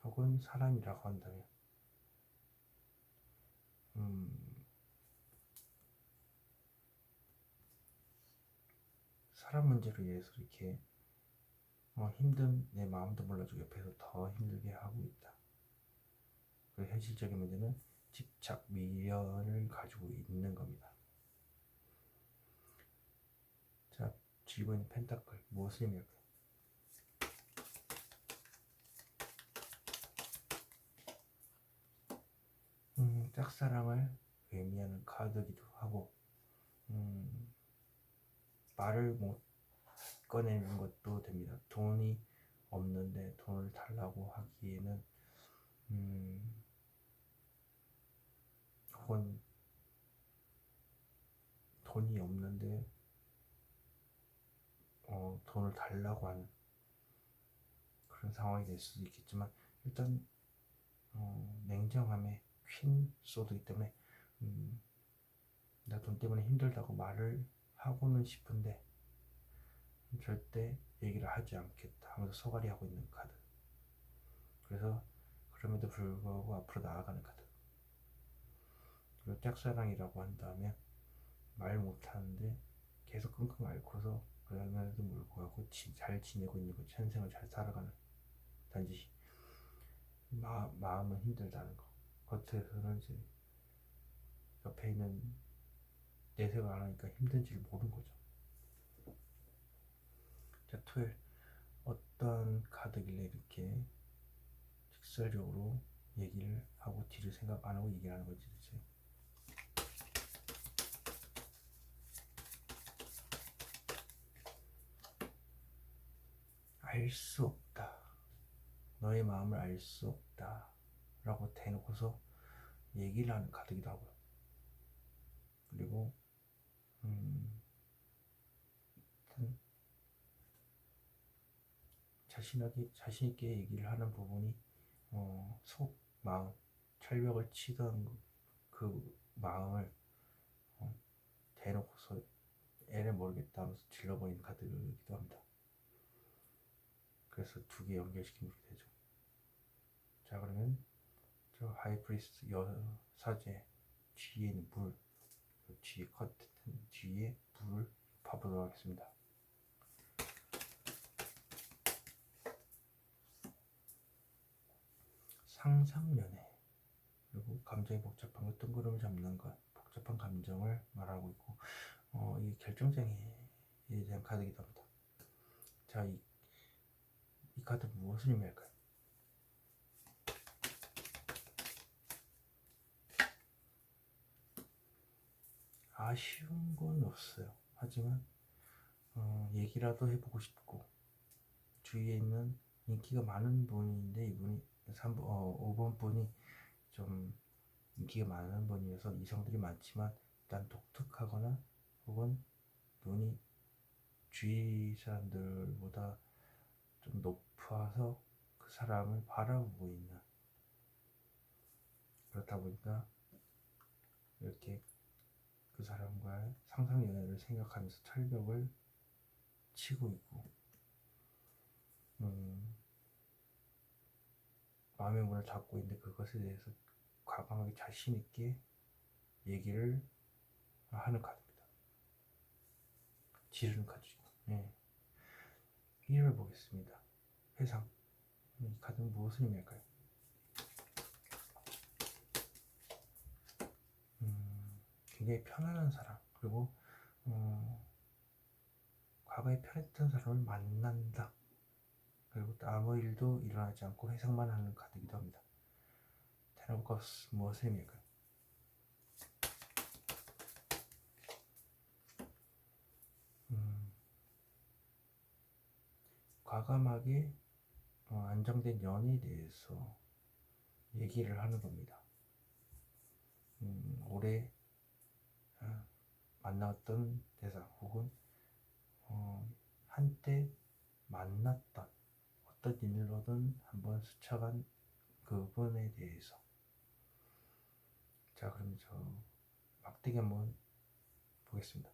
혹은 사람이라고 한다면 사람 문제로 인해서 이렇게 힘든 내 마음도 몰라주고 옆에서 더 힘들게 하고 있다. 그 현실적인 문제는 집착, 미련을 가지고 있는 겁니다. 자, 쥐고 있는 펜타클 무엇을 의미할까요? 짝사랑을 의미하는 카드기도 하고, 말을 못 꺼내는 것도 됩니다. 돈이 없는데 돈을 달라고 하기에는, 혹은 돈이 없는데 돈을 달라고 하는 그런 상황이 될 수도 있겠지만, 일단 냉정함에 퀸 소드이기 때문에 나 돈 때문에 힘들다고 말을 하고는 싶은데 절대 얘기를 하지 않겠다 하면서 소갈이 하고 있는 카드. 그래서 그럼에도 불구하고 앞으로 나아가는 카드. 그리고 짝사랑이라고 한다면 말 못하는데 계속 끙끙 앓고서 그러면에도 불구하고 잘 지내고 있는 거지. 현생을 잘 살아가는, 단지 마음은 힘들다는 거. 겉에서는 이제 옆에 있는 내색을 안 하니까 힘든지를 모르는 거죠. 자, 토요일 어떤 카드길래 이렇게 직설적으로 얘기를 하고 뒤를 생각 안 하고 얘기를 하는 건지 대체. 알 수 없다. 너의 마음을 알 수 없다. 라고 대놓고서 얘기를 하는 카드기도 하고요. 그리고 자신있게 얘기를 하는 부분이 속, 마음, 철벽을 치던 그 마음을 대놓고서 애를 모르겠다 하면서 질러버리는 카드이기도 합니다. 그래서 두 개 연결시키면 그렇게 되죠. 자, 그러면 저 하이프리스트 여사제 뒤에는 물, 뒤에 커튼 뒤에 불을 파보도록 하겠습니다. 상상연애, 그리고 감정이 복잡한 것, 뜬구름을 잡는 것, 복잡한 감정을 말하고 있고, 이 결정장애에 대한 카드이기도 합니다. 자, 이 카드 무엇을 의미할까요? 아쉬운 건 없어요. 하지만 얘기라도 해보고 싶고, 주위에 있는 인기가 많은 분인데 이분이 5번 분이 좀 인기가 많은 분이어서 이성들이 많지만 일단 독특하거나 혹은 눈이 주위 사람들보다 좀 높아서 그 사람을 바라보고 있는, 그렇다 보니까 이렇게 그 사람과의 상상연애를 생각하면서 철벽을 치고 있고, 마음의 문을 닫고 있는데 그것에 대해서 과감하게 자신있게 얘기를 하는 카드입니다. 지르는 카드죠. 네. 1을 보겠습니다. 회상. 이 카드는 무엇을 의미할까요? 굉장히 편안한 사람, 그리고 과거에 편했던 사람을 만난다. 그리고 또 아무 일도 일어나지 않고 회상만 하는 카드이기도 합니다. 텐 오브 컵스 무엇을 의미할까요? 과감하게 안정된 연에 대해서 얘기를 하는 겁니다. 올해 만났던 대상 혹은 한때 만났던 어떤 일로든 한번 스쳐간 그분에 대해서. 자, 그럼 저 막대기 한번 보겠습니다.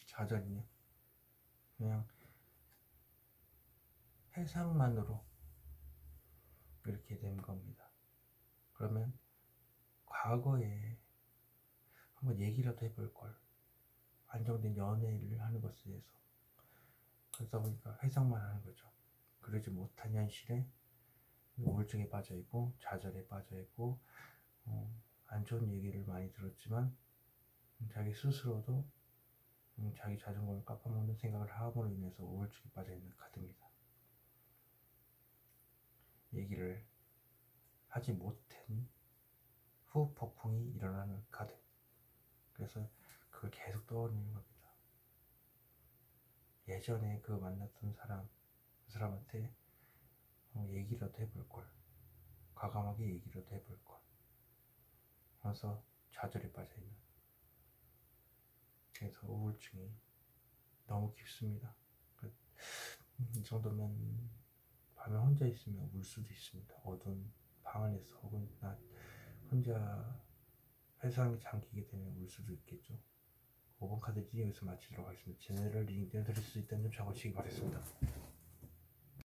좌절이요. 그냥 해상만으로 이렇게 된 겁니다. 그러면 과거에 한번 얘기라도 해볼 걸. 안정된 연애를 하는 것에 대해서. 그러다 보니까 회상만 하는 거죠. 그러지 못한 현실에 우울증에 빠져 있고 좌절에 빠져 있고 안 좋은 얘기를 많이 들었지만 자기 스스로도 자기 자존감을 깎아먹는 생각을 함으로 인해서 우울증에 빠져 있는 카드입니다. 얘기를 하지 못한 후 폭풍이 일어나는 카드. 그래서 그걸 계속 떠올리는 겁니다. 예전에 그 만났던 사람, 그 사람한테 얘기라도 해볼 걸. 과감하게 얘기라도 해볼 걸. 그래서 좌절에 빠져 있는. 그래서 우울증이 너무 깊습니다. 이 정도면 밤에 혼자 있으면 울 수도 있습니다. 어두운 방 안에서 혹은 나 혼자 회상에 잠기게 되면 울 수도 있겠죠. 5번 카드 여기서 마치도록 하겠습니다. 제네럴 리딩 드릴 수 있다면 좀 적으시기 바랍니다.